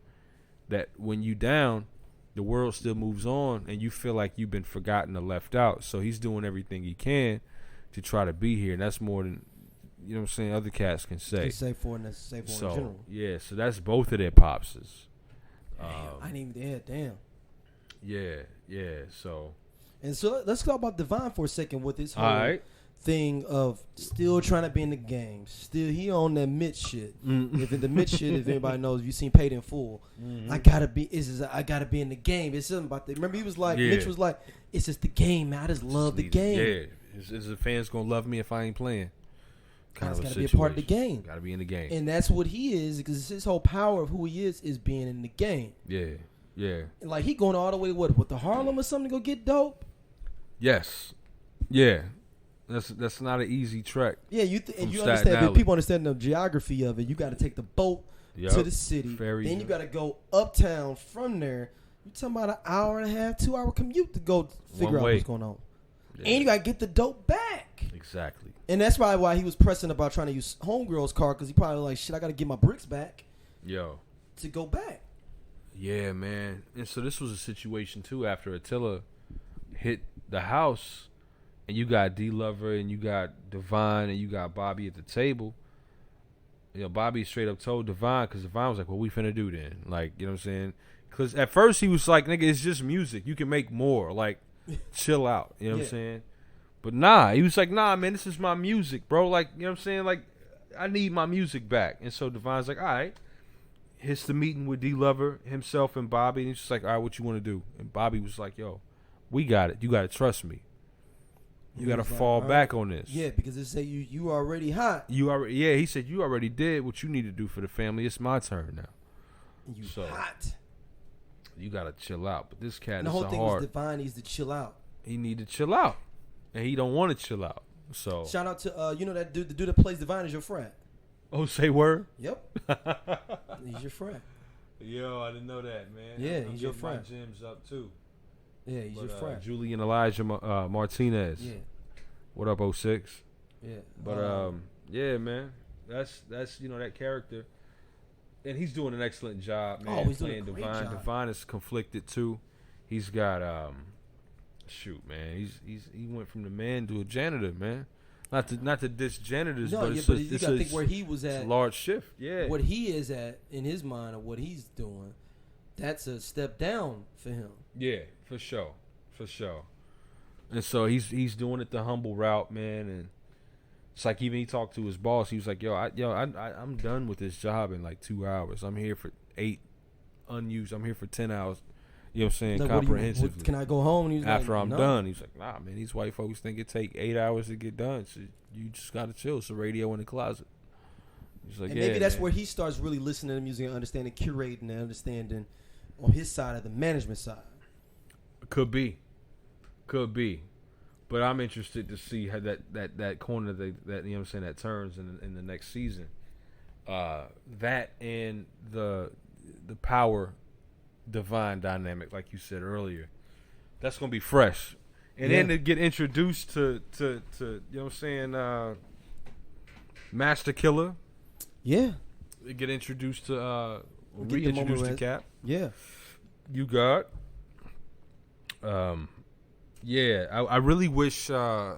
that when you down, the world still moves on and you feel like you've been forgotten or left out. So he's doing everything he can to try to be here, and that's more than what I'm saying other cats can say. Safe for in general. Yeah, so that's both of their popses. I didn't even damn. Yeah. So let's talk about Divine for a second with this whole thing of still trying to be in the game. Still, he on that Mitch shit. If in the Mitch shit, if anybody knows, you seen Paid in Full. I gotta be in the game. It's something about that. Remember, he was like, Mitch was like, it's just the game, man. I just love the game. Yeah, is the fans gonna love me if I ain't playing? Gotta be a part of the game. Gotta be in the game. And that's what he is, because his whole power of who he is being in the game. Yeah. And like he going all the way to what the Harlem or something to go get dope? Yes. Yeah. That's not an easy trek. Yeah, you understand. If people understand the geography of it, you got to take the boat to the city. Then you got to go uptown from there. You talking about an hour and a half, 2 hour commute to go figure out what's going on. Yeah. And you got to get the dope back. Exactly. And that's probably why he was pressing about trying to use Homegirl's car, because he probably like, shit, I got to get my bricks back. To go back. Yeah, man. And so this was a situation too after Attila hit the house, and you got D-Lover and you got Divine and you got Bobby at the table. Bobby straight up told Divine, because Divine was like, what we finna do then? Like, you know what I'm saying? Because at first he was like, nigga, it's just music. You can make more. Like, chill out. You know what I'm saying? But nah, he was like, nah, man, this is my music, bro. Like, you know what I'm saying? Like, I need my music back. And so Divine's like, all right. Hits the meeting with D-Lover, himself and Bobby, and he's just like, all right, what you want to do? And Bobby was like, yo, we got it. You got to trust me. You got to fall back on this. Yeah, because it say you already hot. He said, you already did what you need to do for the family. It's my turn now. You hot. You got to chill out. But this cat and is the whole thing hard. was Divine needs to chill out. He need to chill out. And he don't want to chill out. So shout out to that dude, the dude that plays Divine is your friend. Oh, say word? Yep. He's your friend. Yo, I didn't know that, man. Yeah, he's your friend. My gyms up too. Yeah, he's your friend. Julian Elijah Martinez. Yeah. What up, 06? Yeah. But yeah, man. That's that character. And he's doing an excellent job, man. Oh, he's doing a great Divine. job. Divine is conflicted too. He's got shoot, man. He went from the man to a janitor, man. Not to diss janitors, but you got to think where he was at. It's a large shift, yeah. What he is at in his mind, or what he's doing, that's a step down for him. Yeah, for sure. And so he's doing it the humble route, man. And it's like even he talked to his boss. He was like, I'm done with this job in like 2 hours. I'm here for 8 unused. I'm here for 10 hours. You know what I'm saying? Like, comprehensively. Can I go home? And he was after like, I'm no. done. He's like, nah, man, these white folks think it take 8 hours to get done. So you just got to chill. It's a radio in the closet. He's like, and maybe that's where he starts really listening to the music and understanding, curating and understanding on his side of the management side. Could be. But I'm interested to see how that corner that you know what I'm saying, that turns in the next season. That and the power divine dynamic, like you said earlier, that's gonna be fresh. And then to get introduced to you know what I'm saying, Master Killer. Yeah. Get introduced to reintroduced to Cap. Yeah. You got. Yeah, I really wish INS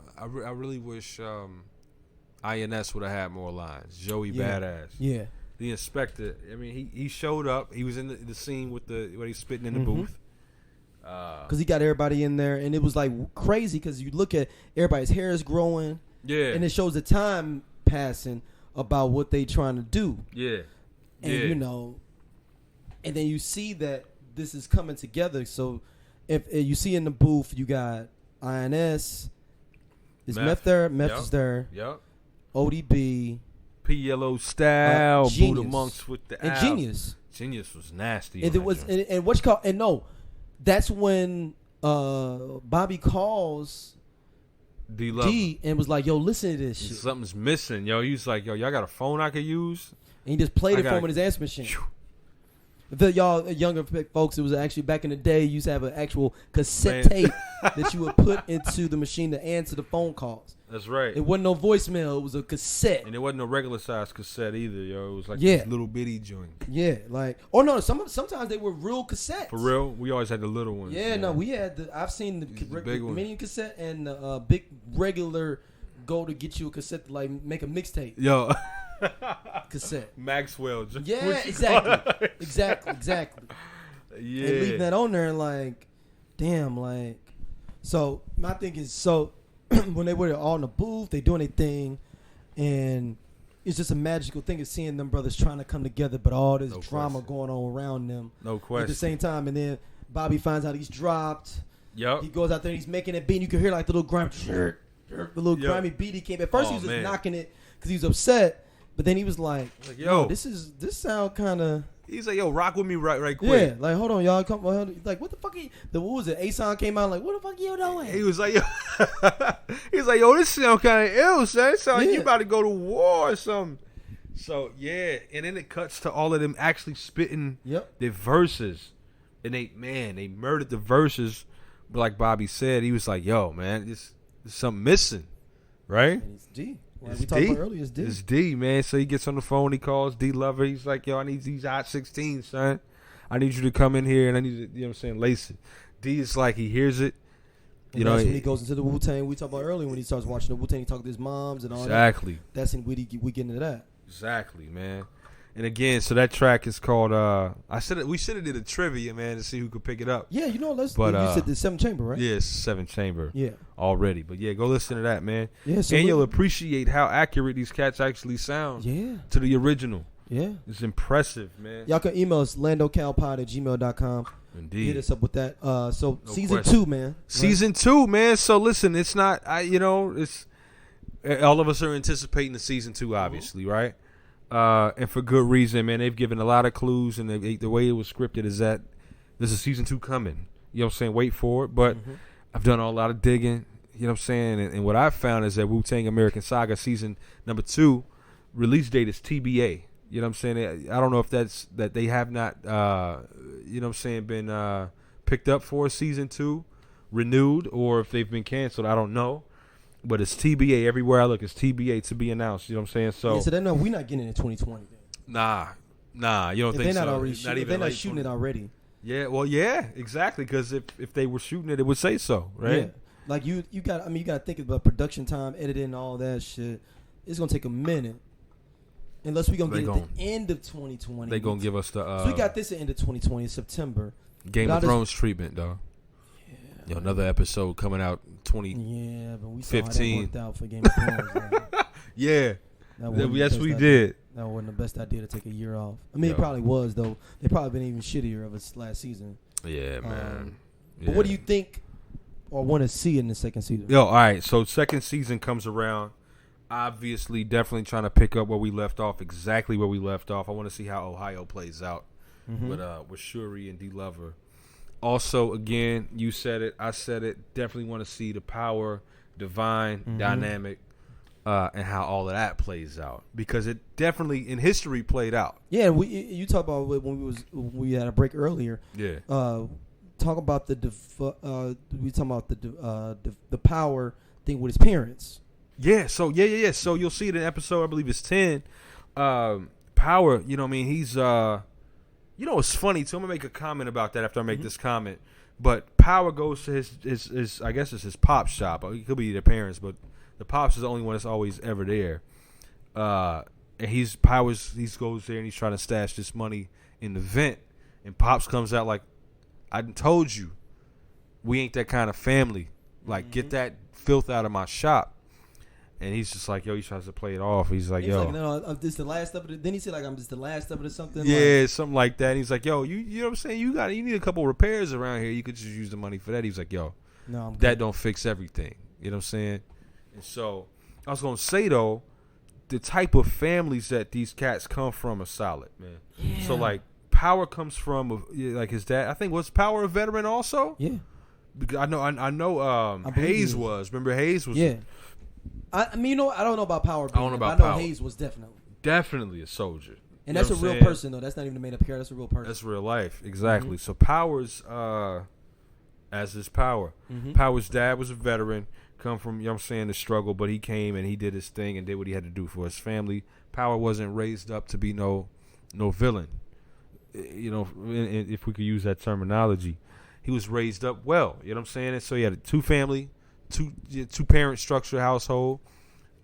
would have had more lines. Joey Badass. Yeah. The inspector. I mean, he showed up. He was in the scene with when he's spitting in the booth. Because he got everybody in there, and it was like crazy. Because you look at everybody's hair is growing. Yeah. And it shows the time passing about what they trying to do. Yeah. And you know, and then you see that this is coming together. So if you see in the booth, you got INS. Is Meth there? Meth is there. Yep. ODB. P Yellow Style. Buddha Monks with the and owl. Genius. Genius was nasty. And it was and what you call and no, that's when Bobby calls D and was like, "Yo, listen to this shit. Something's missing, yo." He was like, "Yo, y'all got a phone I could use?" And he just played it for him with his answer machine. For y'all younger folks, it was actually back in the day. You used to have an actual cassette tape that you would put into the machine to answer the phone calls. That's right. It wasn't no voicemail. It was a cassette. And it wasn't a regular size cassette either, yo. It was like this little bitty joint. Yeah, like no. Sometimes they were real cassettes. For real, we always had the little ones. Yeah, no, we had I've seen the big mini cassette and the big regular go to get you a cassette to like make a mixtape. Yo. Cassette. Maxwell. Yeah, exactly. Exactly. Yeah. And leaving that on there like, damn, like. So my thing is, when they were all in the booth, they doing their thing, and it's just a magical thing of seeing them brothers trying to come together, but all this drama going on around them. No question. At the same time, and then Bobby finds out he's dropped. Yep. He goes out there and he's making it beat, and you can hear like the little grimy beat he came. At first he was just knocking it because he was upset, but then he was like "Yo, this sound kind of." He's like, "Yo, rock with me right quick." Yeah, like hold on, y'all. Come on, like what the fuck? What was it? A-Song came out like, what the fuck you doing? He was like, "Yo," he's like, "Yo, this sound kind of ill, son. It sound like you about to go to war or something." So yeah, and then it cuts to all of them actually spitting their verses, and they murdered the verses. But like Bobby said, he was like, "Yo, man, there's something missing, right?" And it's D. Like we talked about earlier, it's D. It's D, man. So he gets on the phone. He calls D Lover. He's like, "Yo, I need these hot 16, son. I need you to come in here, and I need to, you know what I'm saying, lace it." D is like, he hears it. You know, when he goes into the Wu-Tang, we talked about earlier when he starts watching the Wu-Tang, he talks to his moms and all that. Exactly. That's in we get into that. Exactly, man. And again, so that track is called. We should have did a trivia, man, to see who could pick it up. Yeah, you know, you said the 7 chamber, right? Yeah, it's 7 chamber. Yeah, already. But yeah, go listen to that, man. Yeah, so and you'll appreciate how accurate these cats actually sound. Yeah, to the original. Yeah, it's impressive, man. Y'all can email us landocalpod@gmail.com. Indeed, hit us up with that. Season 2, man. Right? Season 2, man. So listen, it's not. It's all of us are anticipating the season 2, obviously, right? And for good reason, man. They've given a lot of clues, and the way it was scripted is that there's a season 2 coming. You know what I'm saying? Wait for it. But I've done a lot of digging. You know what I'm saying? And what I've found is that Wu-Tang American Saga season number 2 release date is TBA. You know what I'm saying? I don't know if that they have not, you know what I'm saying, been picked up for season 2, renewed, or if they've been canceled. I don't know. But it's TBA everywhere I look. It's TBA to be announced. You know what I'm saying? So they know we're not getting it in 2020. Then. Nah. You don't think so? They're not shooting it already. Yeah, well, yeah, exactly. Because if they were shooting it, it would say so, right? Yeah. Like you got. I mean, you got to think about production time, editing, all that shit. It's gonna take a minute. Unless we're gonna get it at the end of 2020. They're gonna give us the. So we got this at the end of 2020 in September. Game of Thrones treatment, dog. Yeah. Yo, another episode coming out 2015. Yeah, but we saw how that worked out for Game of Thrones. Yeah. Yes, we did. That wasn't the best idea to take a year off. I mean, it probably was, though. They probably been even shittier of its last season. Yeah, man. But what do you think or want to see in the second season? Yo, all right. So second season comes around. Obviously, definitely trying to pick up where we left off, exactly where we left off. I want to see how Ohio plays out with Shuri and D Lover. Also, again, you said it, I said it. Definitely want to see the power Divine, Dynamic, and how all of that plays out, because it definitely in history played out. Yeah, you talk about when we had a break earlier. Yeah. Talk about we talking about the power thing with his parents. Yeah. So yeah. So you'll see it in episode, I believe it's 10. Power. You know what I mean? He's it's funny too. I'm gonna make a comment about that after I make this comment. But Power goes to his I guess it's his pop's shop. It could be their parents, but the pops is the only one that's always ever there. And he goes there and he's trying to stash this money in the vent. And Pops comes out like, I done told you, we ain't that kind of family. Like, get that filth out of my shop. And he's just like, he tries to play it off. He's like, yo. Like, no, this the last of it. Then he said, like, I'm just the last of it or something. Yeah, something like that. And he's like, yo, you know what I'm saying? You need a couple repairs around here. You could just use the money for that. He's like, yo, no, that don't fix everything. You know what I'm saying? And so I was gonna say though, the type of families that these cats come from are solid, man. Yeah. So like Power comes from like his dad. I think was Power a veteran also? Yeah. Because I know Hayes was. Remember Hayes was? Yeah. I mean, I don't know about Power. I don't know about Power. Power. Hayes was definitely a soldier. And that's a real person though. That's not even a made up character. That's a real person. That's real life, exactly. So Power's as is Power. Power's dad was a veteran. Come from, the struggle, but he came and he did his thing and did what he had to do for his family. Power wasn't raised up to be no villain, if we could use that terminology. He was raised up well, you know what I'm saying? And so he had a two parent structure household,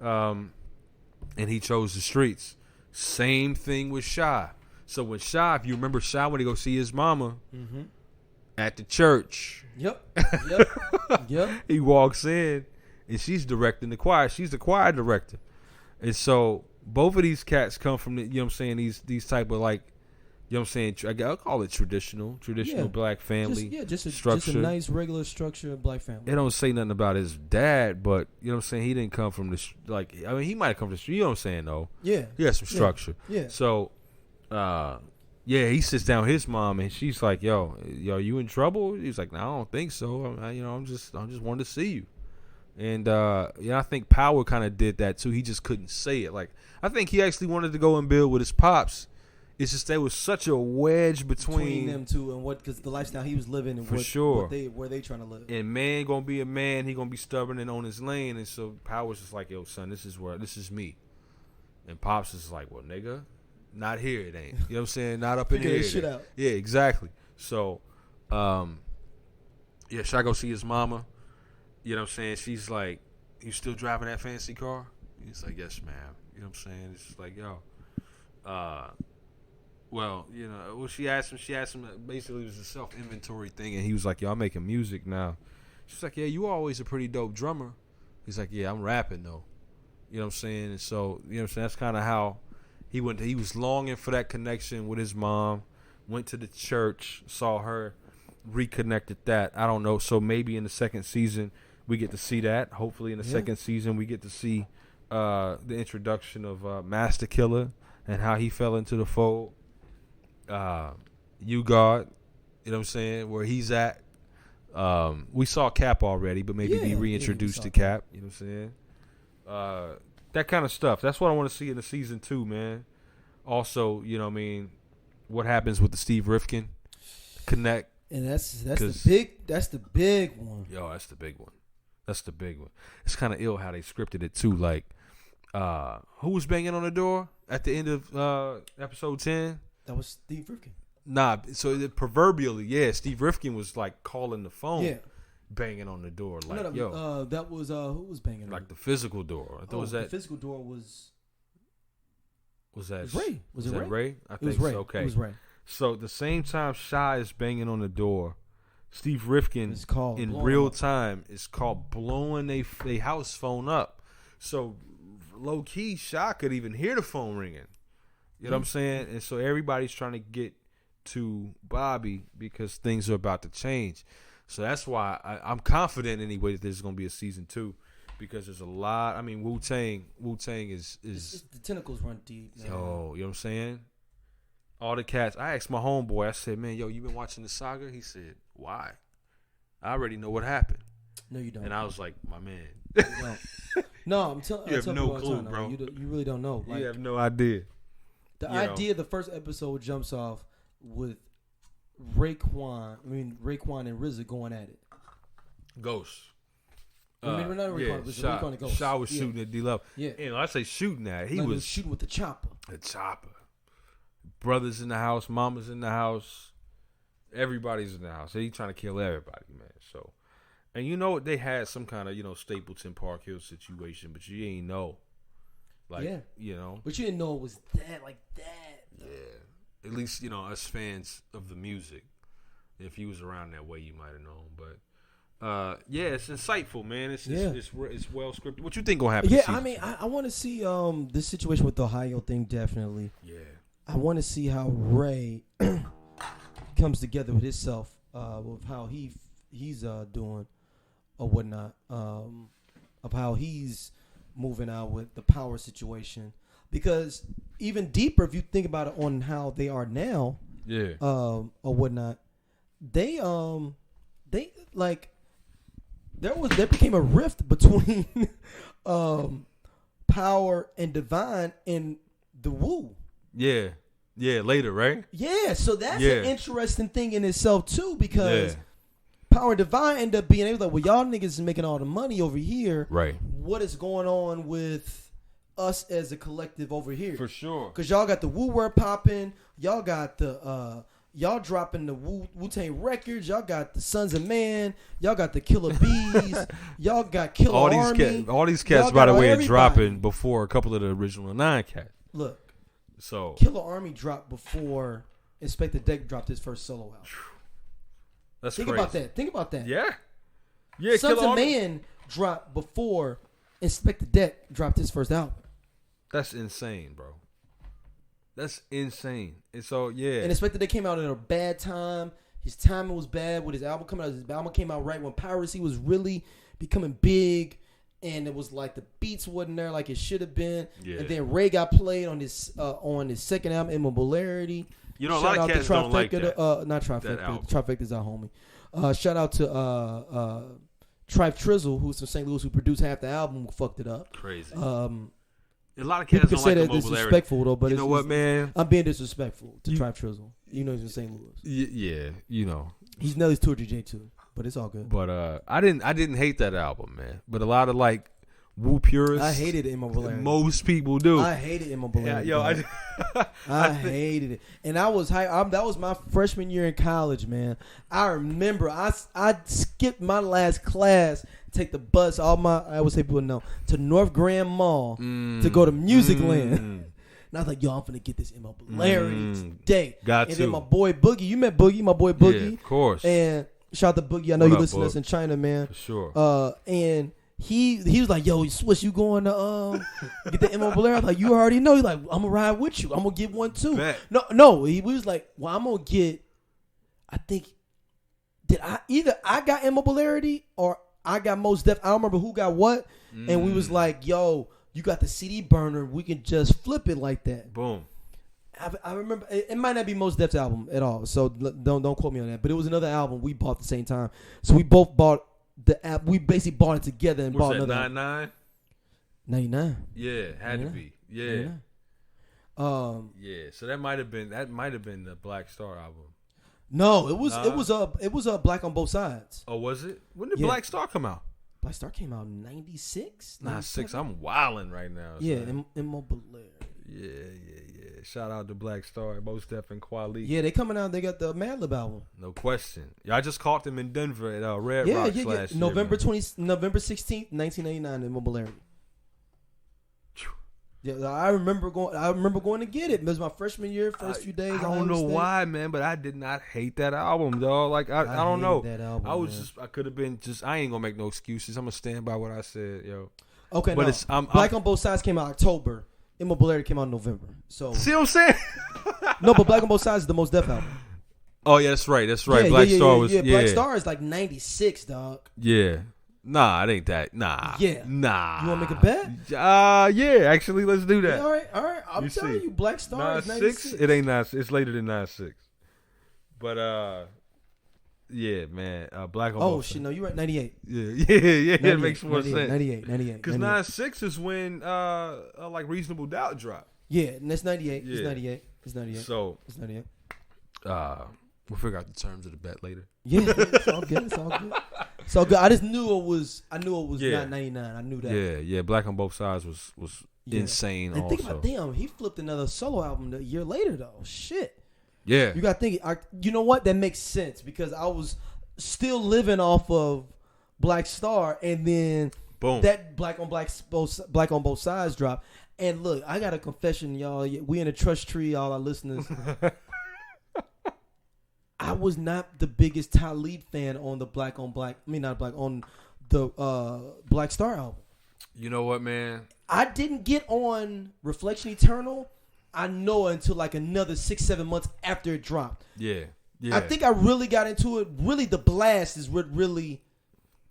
and he chose the streets. Same thing with Shy. So when Shy, if you remember Shy when he go see his mama at the church. Yep. He walks in and she's directing the choir. She's the choir director. And so both of these cats come from these type of like, I'll call it traditional black family structure. Just a nice regular structure of black family. It don't say nothing about his dad, but he didn't come from he might have come from the street, you know what I'm saying though. Yeah. He has some structure. Yeah. So he sits down with his mom and she's like, yo, you in trouble? He's like, no, I don't think so. I'm just wanting to see you. And I think Power kind of did that too. He just couldn't say it. Like, I think he actually wanted to go and build with his pops. It's just there was such a wedge between them two and because the lifestyle he was living and where they trying to live. And man gonna be a man, he gonna be stubborn and on his lane. And so Power's just like, yo, son, this is me. And Pops is like, well, nigga, not here it ain't. You know what I'm saying? Not up in here. Figure shit out. Yeah, exactly. So, should I go see his mama? You know what I'm saying? She's like, you still driving that fancy car? He's like, yes, ma'am. You know what I'm saying? It's just like, yo. She asked him, basically it was a self-inventory thing, and he was like, yo, I'm making music now. She's like, yeah, you always a pretty dope drummer. He's like, yeah, I'm rapping, though. You know what I'm saying? And so, you know what I'm saying? That's kind of how he went. He was longing for that connection with his mom, went to the church, saw her, reconnected that. I don't know. So maybe in the second season, we get to see that. Hopefully in the second season, we get to see the introduction of Master Killer and how he fell into the fold. You God, you know what I'm saying, where he's at. We saw Cap already, but maybe be reintroduced to Cap. You know what I'm saying? That kind of stuff. That's what I want to see in the season 2, man. Also, you know what I mean, what happens with the Steve Rifkin connect. And that's the big one. Yo, that's the big one. It's kind of ill how they scripted it too. Like, who was banging on the door at the end of episode 10? That was Steve Rifkin. Nah, so proverbially, Steve Rifkin was like calling the phone, banging on the door. Like, that was who was banging? Like the physical door. I thought was that the physical door was. Was that Ray? Was it Ray? I think so. Okay. It was Ray. So at the same time Shy is banging on the door, Steve Rifkin in real time is called blowing a house phone up. So low key, Shy could even hear the phone ringing. You know what I'm saying? And so everybody's trying to get to Bobby because things are about to change. So that's why I'm confident anyway that there's going to be a season 2 because there's a lot. I mean, Wu-Tang is the tentacles run deep, man. Yo, you know what I'm saying? All the cats. I asked my homeboy, I said, man, yo, you been watching the saga? He said, why? I already know what happened. No, you don't. And I was like, my man, No, I'm telling you. You have no clue, bro. You really don't know. Like, you have no idea. The idea of the first episode jumps off with Raekwon and RZA going at it. Ghost. We're not Raekwon, Raekwon and Ghost. Shaw was shooting at D-Love. Yeah. And I say shooting at, he was shooting with the chopper. A chopper. Brothers in the house, mamas in the house, everybody's in the house. He trying to kill everybody, man. So, and you know they had some kind of Stapleton Park Hill situation, but you ain't know. Like, But you didn't know it was like that. Yeah. At least, us fans of the music. If he was around that way, you might have known. But, it's insightful, man. It's well scripted. What you think gonna happen? Yeah, I mean, I want to see this situation with the Ohio thing, definitely. Yeah. I want to see how Ray comes together with himself, with how he's doing or whatnot, of how he's moving out with the power situation, because even deeper, if you think about it, on how they are now, or whatnot, there became a rift between power and divine in the Wu. Yeah, later, right? Yeah, so that's an interesting thing in itself too, because power and divine end up being able to, well, y'all niggas is making all the money over here. Right. What is going on with us as a collective over here? For sure. Because y'all got the Wu word popping. Y'all got the, y'all dropping the Wu-Tang records. Y'all got the Sons of Man. Y'all got the Killer Bees. Y'all got Killer Army. All these cats, by the way, are dropping before a couple of the original 9 cats. Look. So Killer Army dropped before Inspector Deck dropped his first solo album. That's Think crazy. Think about that. Yeah. Sons of Man dropped before Inspector Deck dropped his first album. That's insane, bro. That's insane. And so, and Inspector Deck came out at a bad time. His timing was bad with his album coming out. His album came out right when piracy was really becoming big, and it was like the beats wasn't there like it should have been. Yeah. And then Ray got played on his second album, Immobility. A lot of cats don't like that. Not Trifecta. Trifecta's our homie. Shout out to Trife Trizzle, who's from St. Louis, who produced half the album, who fucked it up. Crazy. A lot of cats don't like Immobility. Disrespectful though, but you know what, man? I'm being disrespectful to Trife Trizzle. You know he's in St. Louis. Yeah, he's Nelly's tour DJ too, but it's all good. But I didn't hate that album, man. But a lot of like Wu purists, I hated Immobility. Most people do. I hated Immobility. I hated it, and I was high. That was my freshman year in college, man. I remember I skipped my last class, take the bus. I would say people know, to North Grand Mall to go to Musicland. And I was like, yo, I'm finna get this Immobility today. And then my boy Boogie, you met Boogie, my boy Boogie, yeah, of course. And shout out to Boogie. I know you listen to us in China, man. For sure. And he was like, yo, Swiss, you going to get the Immobility? I was like, you already know. He's like, I'm gonna ride with you. I'm gonna get one too. Bet. No. He was like, well, I'm gonna get. I think I got Immobility or I got Mos Def. I don't remember who got what. And we was like, yo, you got the CD burner. We can just flip it like that. Boom. I remember it might not be Mos Def's album at all, so don't quote me on that. But it was another album we bought at the same time. So we both bought the app. We basically bought it together and bought another. 99? 99. Yeah, had to be. Yeah. 99. Yeah. So that might have been the Black Star album. No, it was a Black on Both Sides. Oh, was it? When did Black Star come out? Black Star came out in 96. 96. I'm wilding right now. Yeah, Immobility. Yeah. Shout out to Black Star, Mos Def and Kweli. Yeah, they coming out. They got the Madlib album. No question. Yeah, I just caught them in Denver at Red Rocks last year. November 16th, 1989, Immobility. Yeah, I remember going to get it. It was my freshman year, first few days. I don't know why, man, but I did not hate that album, dog. Like I don't know. That album, I was I could have been I ain't gonna make no excuses. I'm gonna stand by what I said, yo. Okay, but no. Black on Both Sides came out October. Immobility came out in November. So see what I'm saying? No, but Black on Both Sides is the Mos Def album. Oh yeah, that's right. Yeah, Black Star was Black Star is like 96, dog. Yeah. Nah, it ain't that. Nah. Yeah. Nah. You want to make a bet? Yeah, actually, let's do that. Yeah, all right. I'm telling you, Black Star is 96. It ain't 96. It's later than 96. But, Yeah, man. Black on Oh both shit, sides. no, you're right. 98. Yeah. It makes more sense. 98. Because 9-6 is when like Reasonable Doubt dropped. Yeah, and that's 98. Yeah. It's 98. It's 98. So It's 98. we'll figure out the terms of the bet later. Yeah, it's all good. It's all good. So good. I just knew it was. I knew it was Yeah. not 99. I knew that. Yeah. Black on Both Sides was Yeah. insane. And Also, think about, damn, he flipped another solo album a year later though. Shit. yeah. You got to think. You know what? That makes sense because I was still living off of Black Star, and then Boom. that Black on Both Sides drop. And look, I got a confession, y'all. We in a trust tree, all our listeners. I was not the biggest Talib fan on the on the Black Star album. You know what, man? I didn't get on Reflection Eternal. I know until like another 6-7 months after it dropped. Yeah. I think I really got into it. Really, the blast is what really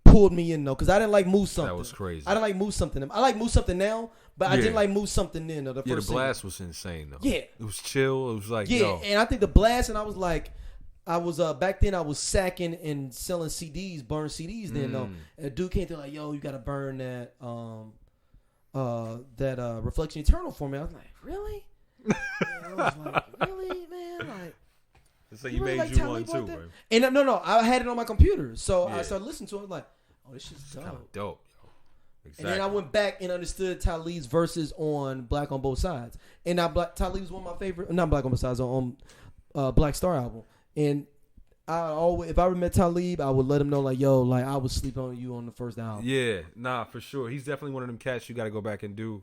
pulled me in though, because I didn't like Move Something. That was crazy. I didn't like Move Something. I like Move Something now, but I didn't like Move Something then. The the first blast was insane though. Yeah. It was chill. It was like and I think the blast, and I was like, I was back then I was sacking and selling CDs, burn CDs then though. And a dude came through like, yo, you gotta burn that Reflection Eternal for me. I was like, really? And I was like, really, man? Like, so you you really made like you Talib one like too, that? man. And no, I had it on my computer, so I started listening to it. I was like, oh, this shit's dope. Kind of dope, yo. Exactly. And then I went back and understood Talib's verses on Black on Both Sides. And now Talib was one of my favorite, not Black on Both Sides, on Black Star album. And I always, if I ever met Talib, I would let him know like, yo, like I was sleeping on you on the first album. Yeah, nah, for sure. He's definitely one of them cats you got to go back and do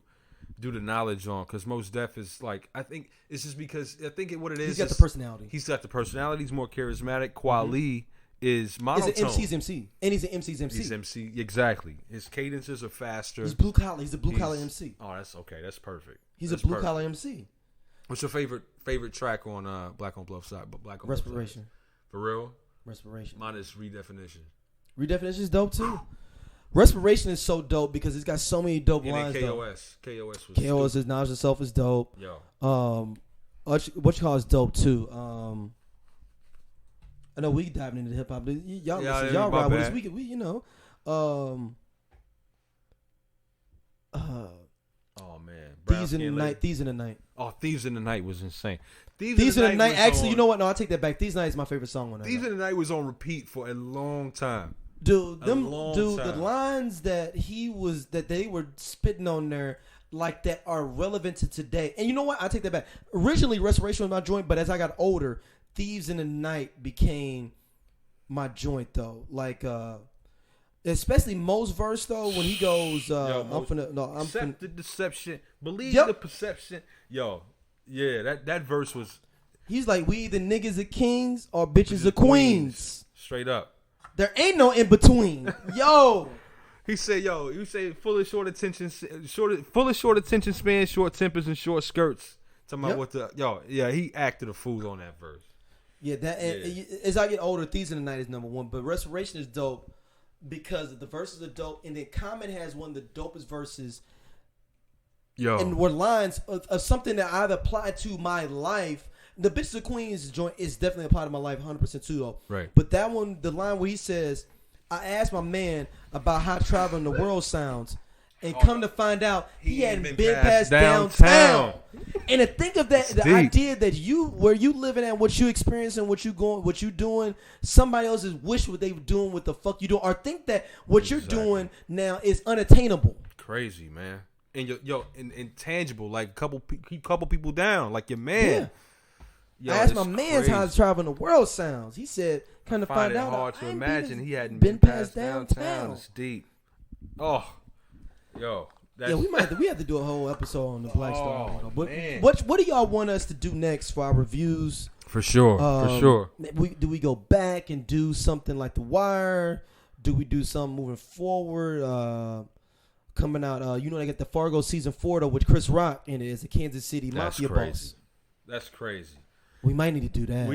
the knowledge on, because Mos Def is like, I think it's just because I think what it is. He's got the personality. He's got the personality. He's more charismatic. Kweli is monotone. He's an MC's MC, and he's an MC's MC. He's MC, exactly. His cadences are faster. He's blue collar. He's a blue collar MC. Oh, that's okay. That's perfect. He's that's a blue collar MC. What's your favorite track on Black on Both Sides? Black on Respiration. Both Sides. For real? Respiration. Mine is Redefinition. Redefinition is dope too. Respiration is so dope because it's got so many dope lines. KOS is Knowledge itself is dope. Yo. What you call is dope too. I know we diving into hip hop, but y'all ride with us. We you know. Oh man. Thieves in the Night. Oh, Thieves in the Night was insane. Thieves in the Night. Actually, you know what? No, I take that back. Thieves in the Night is my favorite song on that. Thieves in the Night was on repeat for a long time. The lines that they were spitting on there like that are relevant to today. And you know what? I take that back. Originally, Restoration was my joint, but as I got older, Thieves in the Night became my joint though. Like, especially Mo's verse though, when he goes, Accept the deception, believe Yep. the perception. Yo, yeah, that verse was. He's like, we either niggas are kings or bitches are queens. Straight up. There ain't no in between. Yo. He said, full of short attention span, short tempers, and short skirts. Talking about he acted a fool on that verse. Yeah, as I get older, Thieves in the Night is number one, but Restoration is dope because the verses are dope, and then Common has one of the dopest verses. Yo, and were lines of something that I've applied to my life. The Bitches of Queens joint is definitely applied to my life 100% too, though. Right. But that one, the line where he says, I asked my man about how traveling the world sounds, and come to find out he hadn't been past downtown. And to think of that, the idea that where you living at, what you experiencing, what you doing, somebody else is wish what they were doing, what the fuck you doing, or think that what you're doing now is unattainable. Crazy, man. And intangible, like couple people down, like your man. Yeah. Yo, I asked my man how traveling the world sounds. He said, "Kind of find out." Hard to imagine he hadn't been past downtown. It's deep. Oh, yo. We have to do a whole episode on the Black Star. Man. What do y'all want us to do next for our reviews? For sure. Do we go back and do something like The Wire? Do we do something moving forward? Coming out, they got the Fargo season 4 though, with Chris Rock in it as a Kansas City mafia boss. That's crazy. We might need to do that.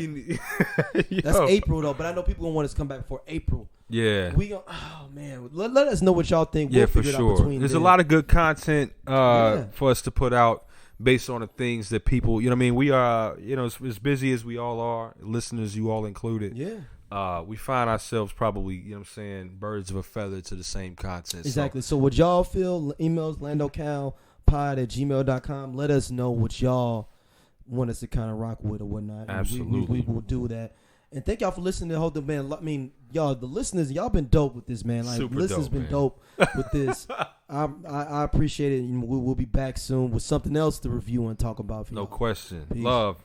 That's April though, but I know people gonna want us to come back for April. Yeah. Oh man, let us know what y'all think. Yeah, for sure. There's a lot of good content for us to put out based on the things that people, we are, as busy as we all are, listeners, you all included. Yeah. we find ourselves probably, you know what I'm saying, birds of a feather to the same content. Exactly. So what y'all feel, emails landocalpod@gmail.com. Let us know what y'all want us to kind of rock with or whatnot. Absolutely. We will do that. And thank y'all for listening to the whole thing, man. I mean, y'all, the listeners, y'all been dope with this, man. Like, Super listeners dope, been man. dope with this. I appreciate it. We'll be back soon with something else to review and talk about. For No y'all. question. Peace. Love.